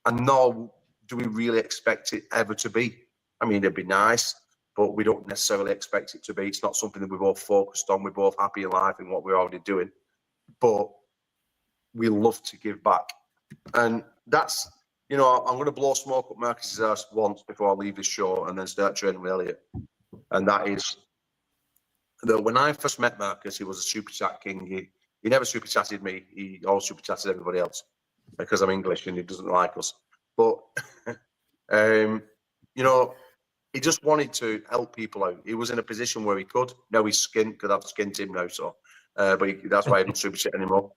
nor do we really expect it ever to be? I mean, it'd be nice, but we don't necessarily expect it to be. It's not something that we're both focused on. We're both happy in life in what we're already doing, but we love to give back. And that's, you know, I'm going to blow smoke up Marcus's ass once before I leave this show and then start training with Elliot. And that is that when I first met Marcus, he was a super chat king. He never super chatted me. He always super chatted everybody else because I'm English and he doesn't like us. But, you know, he just wanted to help people out. He was in a position where he could. Now he's skint because I've skint him now. So, but that's why he doesn't super chat anymore.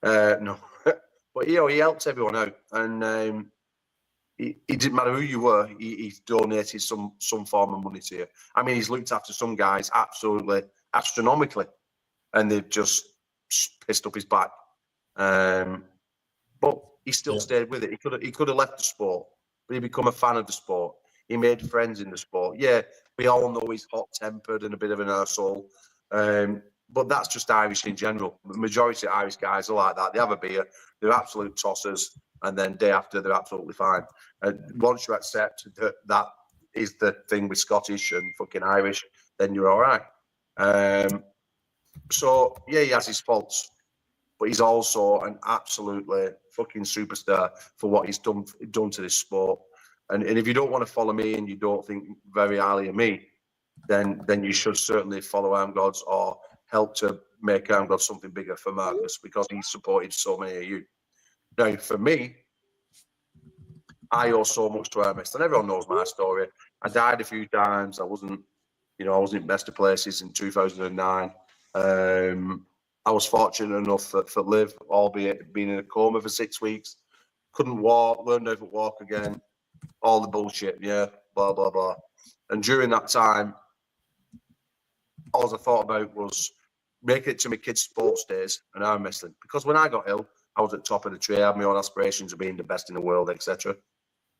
No. But, you know, he helped everyone out. And it didn't matter who you were. He donated some form of money to you. I mean, he's looked after some guys absolutely astronomically. And they've just pissed up his back. But he still stayed with it. He could have left the sport, but he become a fan of the sport. He made friends in the sport. Yeah, we all know he's hot-tempered and a bit of an arsehole. But that's just Irish in general. The majority of Irish guys are like that. They have a beer, they're absolute tossers, and then day after they're absolutely fine. And once you accept that that is the thing with Scottish and fucking Irish, then you're all right. So yeah, he has his faults, but he's also an absolutely fucking superstar for what he's done to this sport. And if you don't want to follow me and you don't think very highly of me, then you should certainly follow ArmGods or help to make ArmGods something bigger for Marcus, because he's supported so many of you. Now, for me, I owe so much to Hermes, and everyone knows my story. I died a few times. I wasn't in best of places in 2009. I was fortunate enough for Liv, albeit being in a coma for 6 weeks. Couldn't walk, learned how to walk again. All the bullshit, yeah, blah, blah, blah. And during that time, all I thought about was making it to my kids' sports days and arm wrestling. Because when I got ill, I was at the top of the tree. I had my own aspirations of being the best in the world, etc.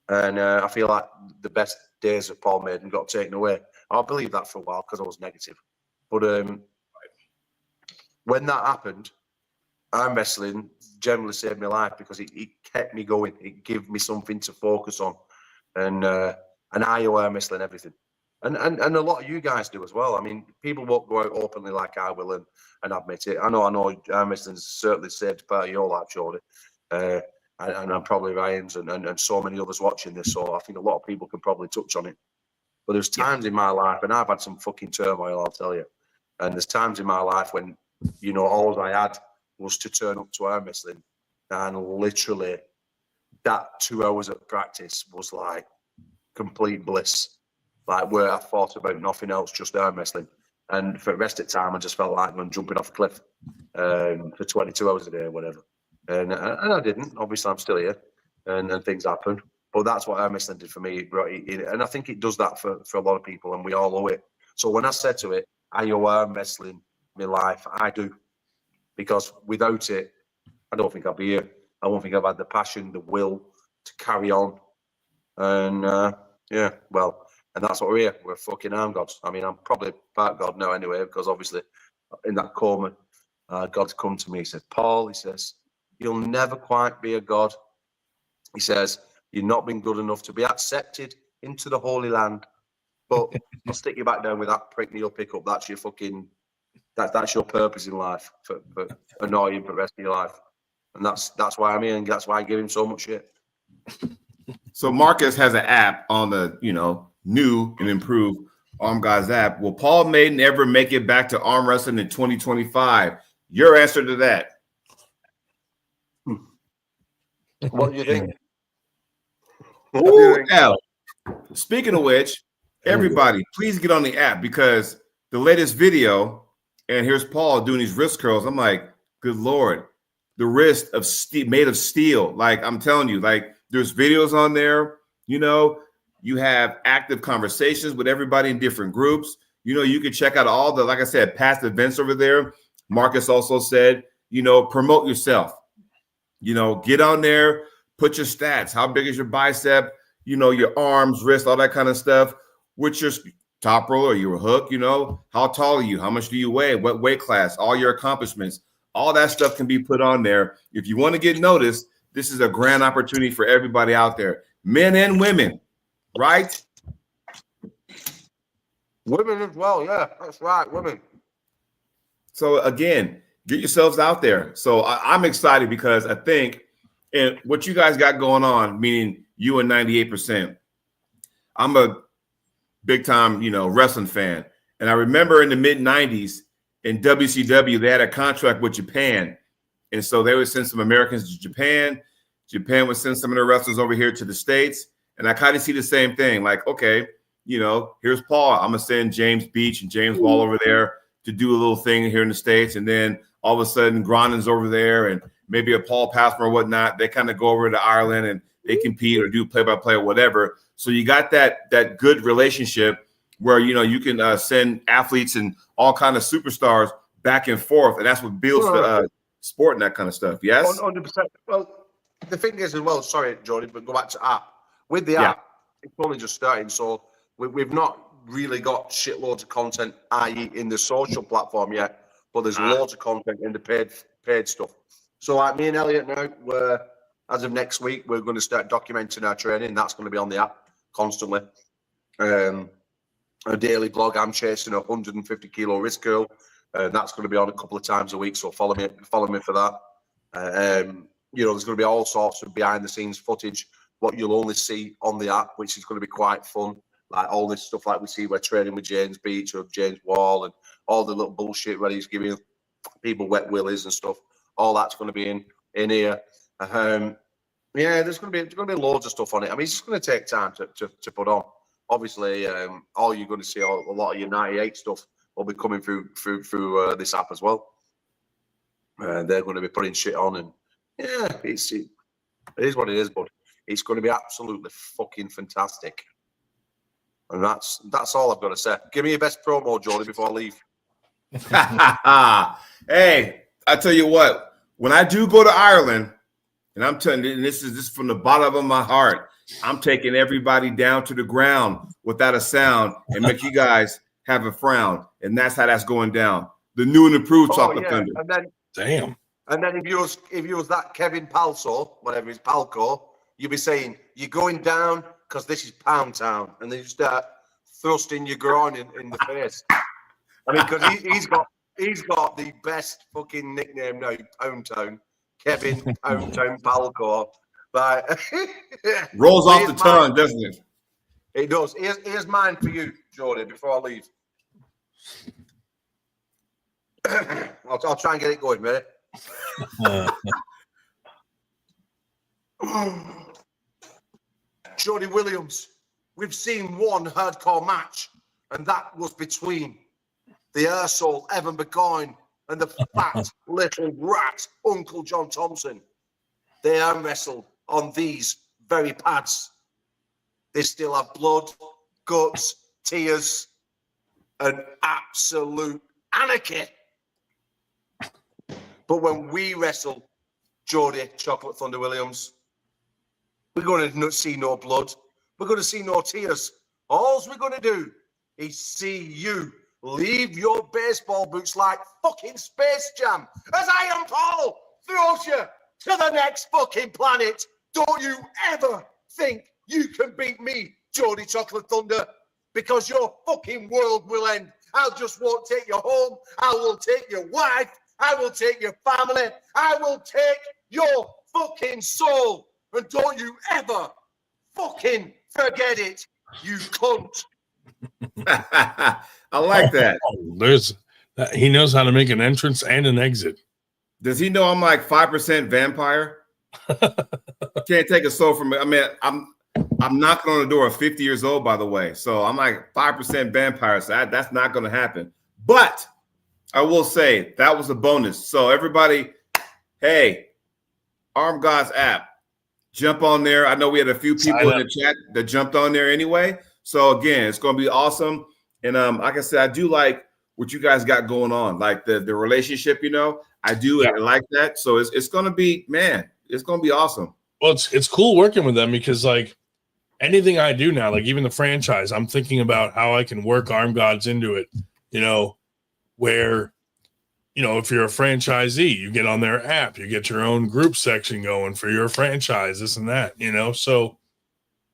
And I feel like the best days of Paul Maiden got taken away. I believed that for a while because I was negative. But when that happened, arm wrestling generally saved my life because it kept me going. It gave me something to focus on. And I owe arm wrestling everything. And a lot of you guys do as well. I mean, people won't go out openly like I will and admit it. I know arm wrestling's certainly saved part of your life, Jordy. And I'm probably Ryan's and so many others watching this. So I think a lot of people can probably touch on it. But there's times in my life, and I've had some fucking turmoil, I'll tell you. And there's times in my life when, you know, all I had was to turn up to arm wrestling. And literally that 2 hours of practice was like complete bliss. Like where I thought about nothing else, just arm wrestling. And for the rest of the time, I just felt like I'm jumping off a cliff for 22 hours a day or whatever. And I didn't. Obviously, I'm still here and things happen. But that's what arm wrestling did for me. And I think it does that for a lot of people, and we all owe it. So when I said to it, I owe arm wrestling my life, I do. Because without it, I don't think I'd be here. I don't think I've had the passion, the will to carry on. And yeah, well, and that's what we're here. We're fucking ArmGods. I mean, I'm probably part God now anyway, because obviously in that coma, God's come to me. He said, Paul, he says, you'll never quite be a God. He says, you've not been good enough to be accepted into the Holy Land, but I'll stick you back down with that prick and you'll pick up. That's your fucking, that's your purpose in life, for annoying for the rest of your life. And that's why I'm here, and that's why I give him so much shit. So Marcus has an app on the, you know, new and improved ArmGods app. Will Paul Maiden ever make it back to arm wrestling in 2025? Your answer to that. What do you think? Ooh, now, speaking of which, everybody, please get on the app, because the latest video, and here's Paul doing these wrist curls. I'm like, good Lord, the wrist of steel, made of steel. Like, I'm telling you, like, there's videos on there. You know, you have active conversations with everybody in different groups. You know, you can check out all the, like I said, past events over there. Marcus also said, you know, promote yourself. You know, get on there, put your stats. How big is your bicep? You know, your arms, wrist, all that kind of stuff. What's your top roller, your hook? You know, how tall are you? How much do you weigh? What weight class? All your accomplishments. All that stuff can be put on there. If you want to get noticed, this is a grand opportunity for everybody out there. men and women, right? Women as well, yeah, that's right, women. So again, get yourselves out there. So I'm excited because I think, and what you guys got going on, meaning you and 98%. I'm a big time, wrestling fan, and I remember in the mid 90s in WCW they had a contract with Japan, and so they would send some Americans to Japan. Japan would send some of their wrestlers over here to the States, and I kind of see the same thing. Like, okay, here's Paul. I'm gonna send James Beach and James Ball over there to do a little thing here in the States, and then all of a sudden Grondin's over there, and maybe a Paul Passmore or whatnot. They kind of go over to Ireland and they compete or do play-by-play or whatever. So you got that good relationship where you can send athletes and all kind of superstars back and forth, and that's what builds the sport and that kind of stuff. Yes, 100%. Well, the thing is as well. Sorry, Jordy, but go back to app. With the app, it's only just starting, so we've not really got shitloads of content, i.e., in the social platform yet. But there's loads of content in the paid stuff. So like me and Elliot now, as of next week, we're going to start documenting our training. That's going to be on the app constantly. A daily blog. I'm chasing a 150 kilo wrist curl. That's going to be on a couple of times a week. So follow me for that. There's going to be all sorts of behind the scenes footage, what you'll only see on the app, which is going to be quite fun. Like all this stuff like we see, we're training with James Beach or James Wall and all the little bullshit where he's giving people wet willies and stuff. All that's going to be in here. There's going to be loads of stuff on it. I mean, it's just going to take time to put on. Obviously, all you're going to see, a lot of your 98 stuff will be coming through this app as well. They're going to be putting shit on, and it is what it is, but it's going to be absolutely fucking fantastic. And that's all I've got to say. Give me your best promo, Jordy, before I leave. Hey, I tell you what, when I do go to Ireland, and I'm telling you, and this is from the bottom of my heart, I'm taking everybody down to the ground without a sound and make you guys have a frown. And that's how that's going down. The new and improved Chocolate Thunder. And then, damn. And then if you was that Kevin Palso, whatever his Palco, you'd be saying, you're going down because this is Pound Town. And then you start thrusting your groin in the face. I mean, because he's got the best fucking nickname now, Pound Town. Kevin Pound Town Palco. Right. Rolls off the tongue, doesn't it? It does. Here's mine for you, Jordy, before I leave. I'll try and get it going, ready? Jordy Williams, we've seen one hardcore match, and that was between the arsehole Evan Burgoyne and the fat little rat Uncle John Thompson. They arm wrestled on these very pads. They still have blood, guts, tears, and absolute anarchy. But when we wrestle Jordy Chocolate Thunder Williams, we're going to see no blood. We're going to see no tears. All we're going to do is see you leave your baseball boots like fucking Space Jam as Iron Paul throws you to the next fucking planet. Don't you ever think you can beat me, Jordy Chocolate Thunder, because your fucking world will end. I just won't take you home. I will take your wife. I will take your family. I will take your fucking soul. And don't you ever fucking forget it, you cunt. I like that. He knows how to make an entrance and an exit. Does he know I'm like 5% vampire? Can't take a soul from me. I mean, I'm knocking on the door at 50 years old, by the way. So I'm like 5% vampire. So that's not going to happen. But I will say that was a bonus. So everybody, hey, ArmGods App, jump on there. I know we had a few people in the chat that jumped on there anyway. So again, it's going to be awesome. And like I said, I do like what you guys got going on, like the relationship. I do like that. So it's going to be, man, it's going to be awesome. Well, it's cool working with them because like anything I do now, like even the franchise, I'm thinking about how I can work ArmGods into it. Where, if you're a franchisee, you get on their app, you get your own group section going for your franchise, this and that, so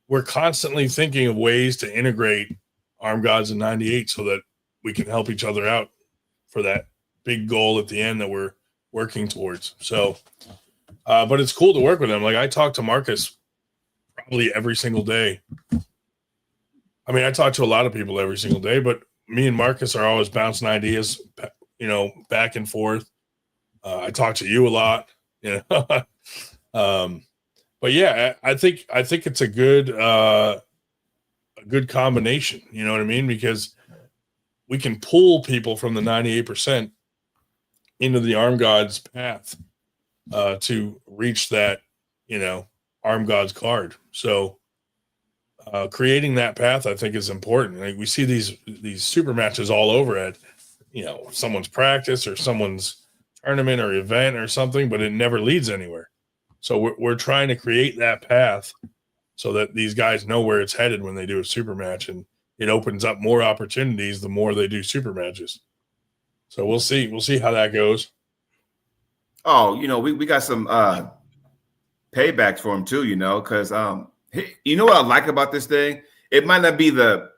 we're constantly thinking of ways to integrate ArmGods and 98 so that we can help each other out for that big goal at the end that we're working towards. So, but it's cool to work with him. Like, I talk to Marcus probably every single day. I mean, I talk to a lot of people every single day, but me and Marcus are always bouncing ideas, back and forth. I talk to you a lot, but yeah, I think it's a good combination. You know what I mean? Because we can pull people from the 98% into the ArmGods path to reach that, ArmGods card. So creating that path, I think, is important. Like, we see these super matches all over at, someone's practice or someone's tournament or event or something, but it never leads anywhere. So we're trying to create that path so that these guys know where it's headed when they do a super match, and it opens up more opportunities the more they do super matches. So we'll see how that goes. Oh, we got some paybacks for him too, because you know what I like about this thing? It might not be the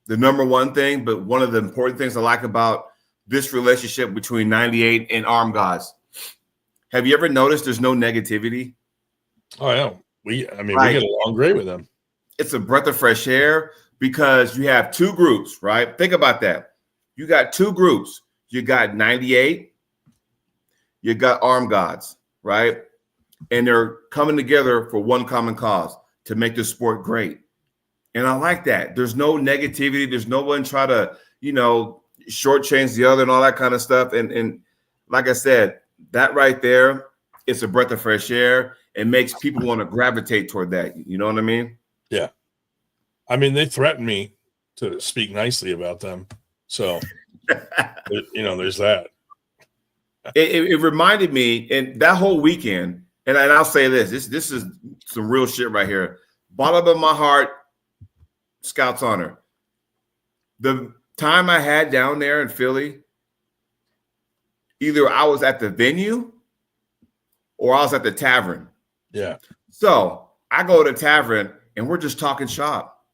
number one thing, but one of the important things I like about this relationship between 98 and ArmGods. Have you ever noticed there's no negativity? Oh, yeah. We get along great with them. It's a breath of fresh air because you have two groups, right? Think about that. You got two groups. You got 98, you got ArmGods, right? And they're coming together for one common cause, to make the sport great. And I like that. There's no negativity. There's no one try to, shortchange the other and all that kind of stuff. And like I said, that right there, it's a breath of fresh air. It makes people want to gravitate toward that. You know what I mean? Yeah. I mean, they threatened me to speak nicely about them. So, there's that. It reminded me, and that whole weekend, and I'll say this is some real shit right here. Bottom of my heart, Scouts honor. The time I had down there in Philly, either I was at the venue or I was at the tavern. Yeah. So I go to the tavern and we're just talking shop.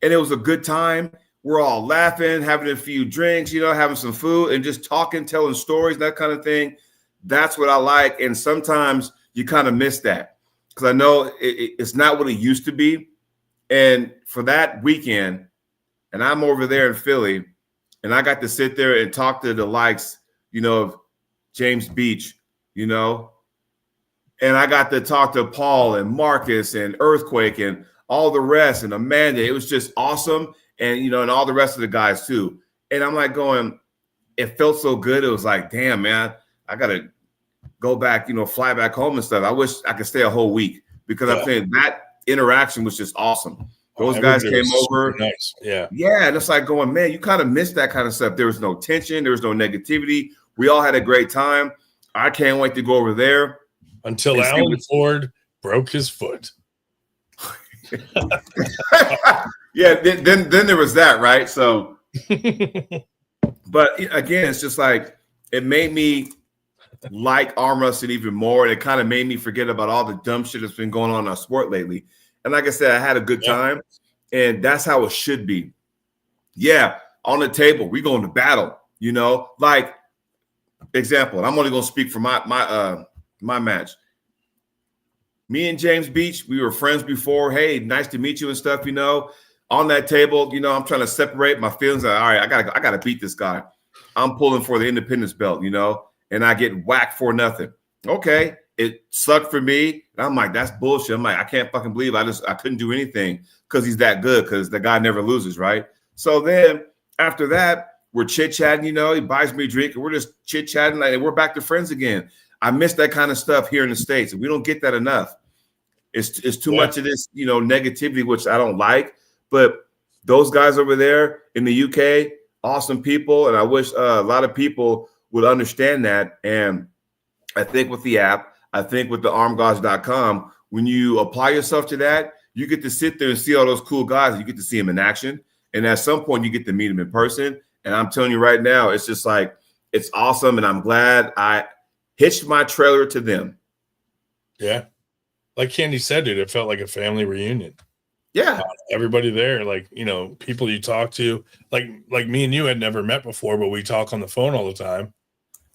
And it was a good time. We're all laughing, having a few drinks, having some food and just talking, telling stories, that kind of thing. That's what I like. And sometimes you kind of miss that because I know it's not what it used to be. And for that weekend, and I'm over there in Philly, and I got to sit there and talk to the likes, of James Beach, and I got to talk to Paul and Marcus and Earthquake and all the rest and Amanda. It was just awesome. And, and all the rest of the guys too. And I'm like going, it felt so good. It was like, damn, man, I got to go back, fly back home and stuff. I wish I could stay a whole week because I'm saying that interaction was just awesome. Those guys came over. Nice. Yeah. Yeah. And it's like going, man, you kind of missed that kind of stuff. There was no tension. There was no negativity. We all had a great time. I can't wait to go over there. Until Alan Ford broke his foot. Yeah. Then there was that, right? So, but again, it's just like, it made me like arm wrestling even more. And it kind of made me forget about all the dumb shit that's been going on in our sport lately. And like I said, I had a good time, and that's how it should be. Yeah, on the table, we going to battle, like example, and I'm only going to speak for my match. Me and James Beach, we were friends before. Hey, nice to meet you and stuff, on that table, I'm trying to separate my feelings. All right, I got to beat this guy. I'm pulling for the independence belt, and I get whacked for nothing. Okay. It sucked for me. And I'm like, that's bullshit. I'm like, I can't fucking believe I couldn't do anything because he's that good, because the guy never loses, right? So then after that, we're chit-chatting, he buys me a drink and we're just chit-chatting and we're back to friends again. I miss that kind of stuff here in the States, and we don't get that enough. It's too much of this, negativity, which I don't like. But those guys over there in the UK, awesome people. And I wish a lot of people would understand that. And I think with the app, I think with the ArmGods.com, when you apply yourself to that, you get to sit there and see all those cool guys. You get to see them in action. And at some point, you get to meet them in person. And I'm telling you right now, it's just like, it's awesome. And I'm glad I hitched my trailer to them. Yeah. Like Candy said, dude, it felt like a family reunion. Yeah. Everybody there, like, you know, people you talk to, like me and you had never met before, but we talk on the phone all the time.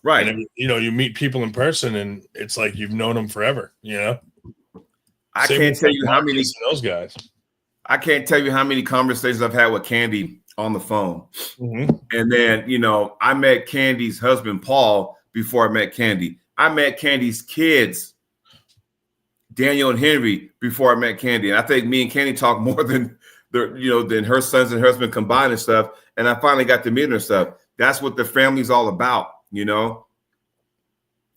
Right. And, you know, you meet people in person and it's like you've known them forever, you know? I Same can't with tell like you how many those guys. I can't tell you how many conversations I've had with Candy on the phone. Mm-hmm. And then, you know, I met Candy's husband, Paul, before I met Candy. I met Candy's kids, Daniel and Henry, before I met Candy. And I think me and Candy talk more than than her sons and husband combined and stuff. And I finally got to meet her and stuff. That's what the family's all about, you know?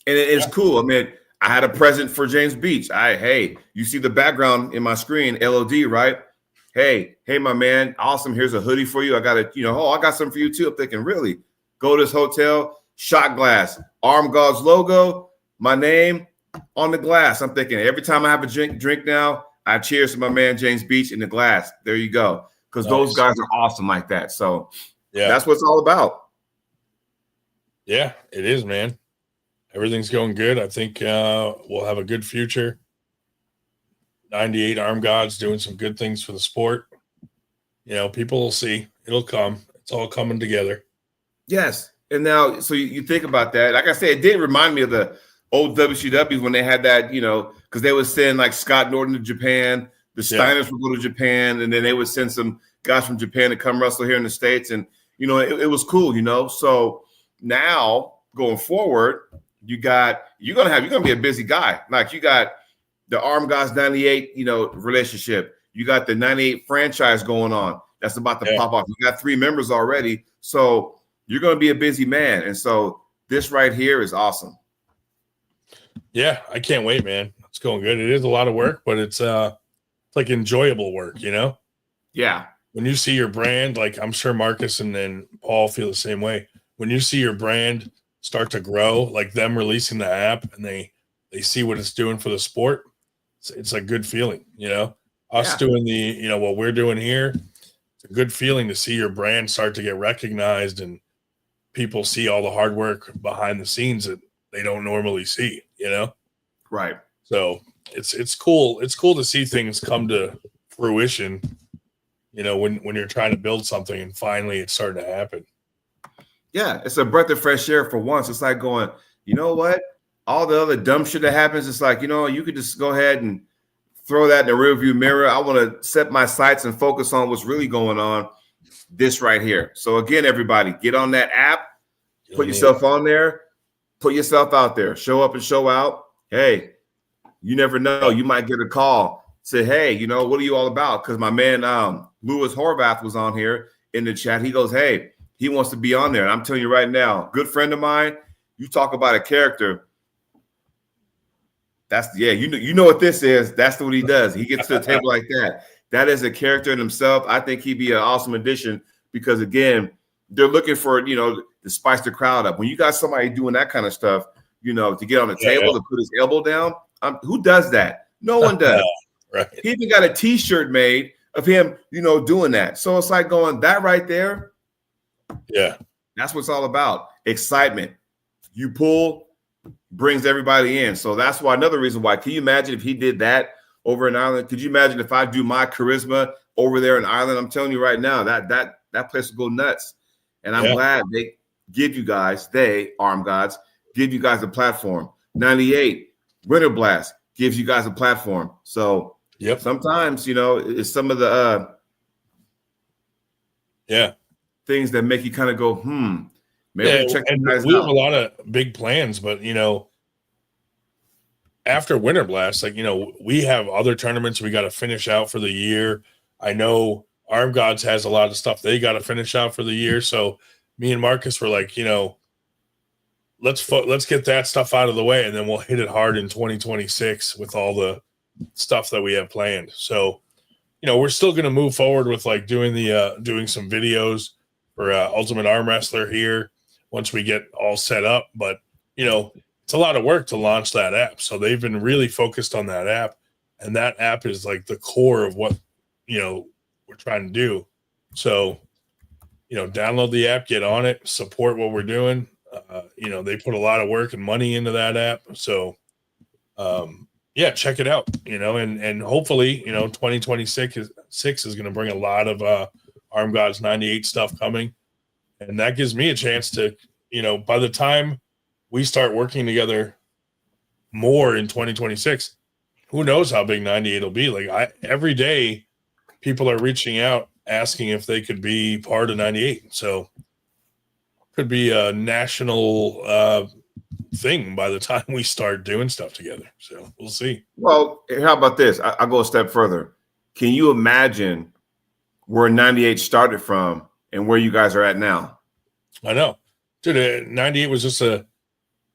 And it's cool. I mean, I had a present for James Beach. Hey, you see the background in my screen, LOD, right? Hey, my man, awesome. Here's a hoodie for you. I got I got something for you too. I'm thinking, really? Go to this hotel, shot glass, ArmGods logo, my name on the glass. I'm thinking every time I have a drink now, I cheers to my man James Beach in the glass. There you go. Because those guys are awesome like that. So that's what it's all about. Yeah, it is, man. Everything's going good. I think we'll have a good future. 98 ArmGods doing some good things for the sport. You know, people will see. It'll come. It's all coming together. Yes. And now, so you think about that. Like I said, it did remind me of the old WCW when they had that, you know, because they would send like Scott Norton to Japan. The Steiners would go to Japan, and then they would send some guys from Japan to come wrestle here in the States. And, you know, it was cool, you know. So now going forward, you're gonna be a busy guy. Like you got the ArmGods 98, you know, relationship. You got the 98 franchise going on. That's about to pop off. You got 3 members already. So you're going to be a busy man. And so this right here is awesome. Yeah, I can't wait, man. It's going good. It is a lot of work, but it's like enjoyable work, you know? Yeah. When you see your brand, like I'm sure Marcus and Paul feel the same way. When you see your brand start to grow, like them releasing the app and they see what it's doing for the sport, it's a good feeling, you know? Us doing what we're doing here, it's a good feeling to see your brand start to get recognized and people see all the hard work behind the scenes that they don't normally see, you know? Right. So it's cool. It's cool to see things come to fruition, you know, when you're trying to build something and finally it's starting to happen. Yeah, it's a breath of fresh air for once. It's like going, you know what? All the other dumb shit that happens, it's like, you know, you could just go ahead and throw that in the rearview mirror. I want to set my sights and focus on what's really going on. This right here. So again, everybody, get on that app, put yourself on there, put yourself out there, show up and show out. Hey, you never know. You might get a call. Say, hey, you know, what are you all about? Because my man Louis Horvath was on here in the chat. He goes, hey, he wants to be on there. And I'm telling you right now, good friend of mine, you talk about a character. You know what this is. That's what he does. He gets to the table like that. That is a character in himself. I think he'd be an awesome addition because, again, they're looking for, you know, to spice the crowd up. When you got somebody doing that kind of stuff, you know, to get on the table, to put his elbow down, who does that? No one does. Right. He even got a T-shirt made of him, you know, doing that. So it's like going, that right there, that's what it's all about. Excitement. You pull, brings everybody in. So that's why another reason why. Can you imagine if he did that over in Ireland? Could you imagine if I do my charisma over there in Ireland? I'm telling you right now, that place will go nuts. And I'm glad they give you guys, ArmGods, give you guys a platform. 98, Winter Blast gives you guys a platform. So sometimes, you know, it's some of the things that make you kind of go, maybe check you guys out. We have a lot of big plans, but, you know, after Winter Blast, like, you know, we have other tournaments we got to finish out for the year. I know ArmGods has a lot of stuff they got to finish out for the year. So me and Marcus were like, you know, let's get that stuff out of the way, and then we'll hit it hard in 2026 with all the stuff that we have planned. So, you know, we're still going to move forward with like doing some videos for Ultimate Arm Wrestler here once we get all set up. But, you know, it's a lot of work to launch that app. So they've been really focused on that app, and that app is like the core of what, you know, we're trying to do. So, you know, download the app, get on it, support what we're doing. You know, they put a lot of work and money into that app. So, check it out, you know, and hopefully, you know, 2026 6 is going to bring a lot of ArmGods 98 stuff coming. And that gives me a chance to, by the time we start working together more in 2026, who knows how big 98 will be. Like every day people are reaching out asking if they could be part of 98. So could be a national thing by the time we start doing stuff together. So we'll see. Well, how about this? I'll go a step further. Can you imagine where 98 started from and where you guys are at now? I know. Dude, 98 was just a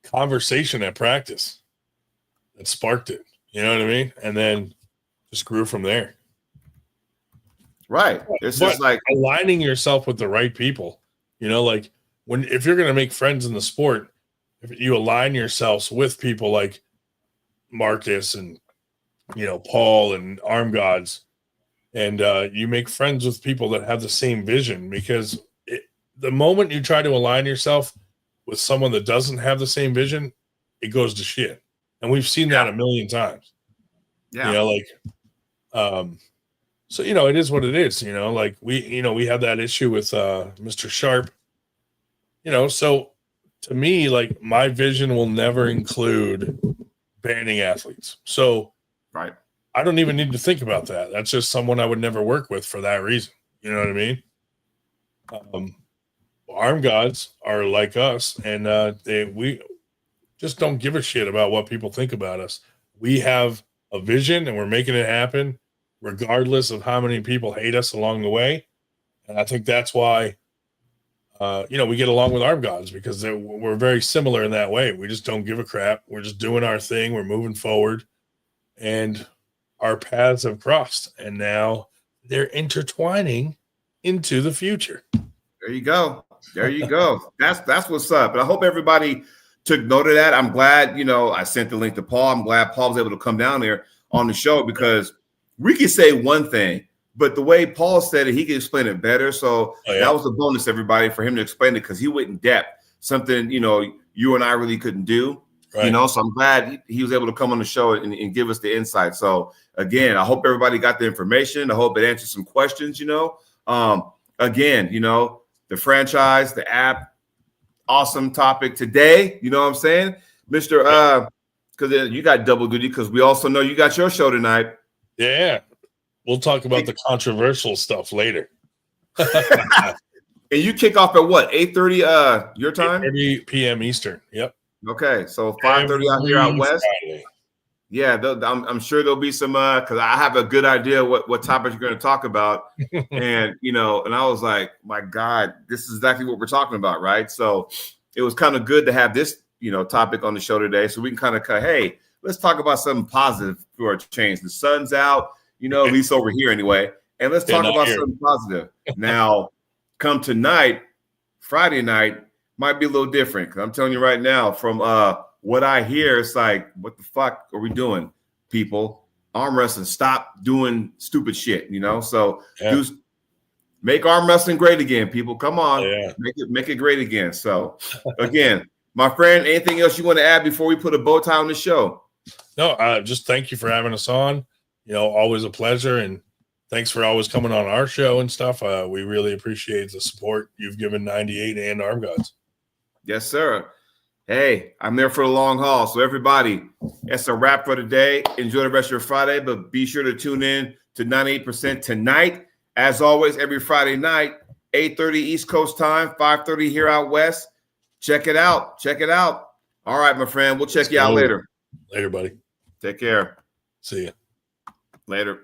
conversation at practice that sparked it. You know what I mean? And then just grew from there. Right. It's just like aligning yourself with the right people. Like if you're going to make friends in the sport, if you align yourselves with people like Marcus and, Paul and ArmGods, and you make friends with people that have the same vision, because the moment you try to align yourself with someone that doesn't have the same vision, it goes to shit. And we've seen that a million times. Yeah. So, it is what it is, like we had that issue with Mr. Sharp, so to me, like my vision will never include banning athletes. So right. I don't even need to think about that. That's just someone I would never work with for that reason. You know what I mean? ArmGods are like us, and we just don't give a shit about what people think about us. We have a vision and we're making it happen regardless of how many people hate us along the way. And I think that's why, we get along with ArmGods, because we're very similar in that way. We just don't give a crap. We're just doing our thing. We're moving forward, and our paths have crossed, and now they're intertwining into the future. There you go. There you go. That's what's up. And I hope everybody took note of that. I'm glad, I sent the link to Paul. I'm glad Paul was able to come down there on the show, because we can say one thing, but the way Paul said it, he can explain it better. So that was a bonus, everybody, for him to explain it, because he went in depth, something, you and I really couldn't do, right. So I'm glad he was able to come on the show and give us the insight. So again, I hope everybody got the information. I hope it answered some questions, again, the franchise, the app, awesome topic today. You know what I'm saying? Mr. Because you got double duty, because we also know you got your show tonight. Yeah. We'll talk about the controversial stuff later. And you kick off at what? 8:30 your time? 8:30 p.m. Eastern. Yep. Okay. So 5:30 out here out west. Friday. Yeah, I'm sure there'll be some because I have a good idea what topics you're going to talk about. And and I was like, my God, this is exactly what we're talking about, right? So it was kind of good to have this topic on the show today, so we can kind of hey, let's talk about something positive for a change. The sun's out, at least over here anyway, and let's talk about something positive. Now, come tonight, Friday night might be a little different, because I'm telling you right now, from what I hear, it's like, what the fuck are we doing, people? Arm wrestling, stop doing stupid shit, So make arm wrestling great again, people. Come on, make it great again. So again, my friend, anything else you want to add before we put a bow tie on the show? No, just thank you for having us on. Always a pleasure, and thanks for always coming on our show and stuff. We really appreciate the support you've given 98 and ArmGods. Yes, sir. Hey, I'm there for the long haul. So everybody, that's a wrap for today. Enjoy the rest of your Friday, but be sure to tune in to 98% tonight. As always, every Friday night, 8:30 East Coast time, 5:30 here out west. Check it out. Check it out. All right, my friend. We'll check you out later. Later, buddy. Take care. See ya. Later.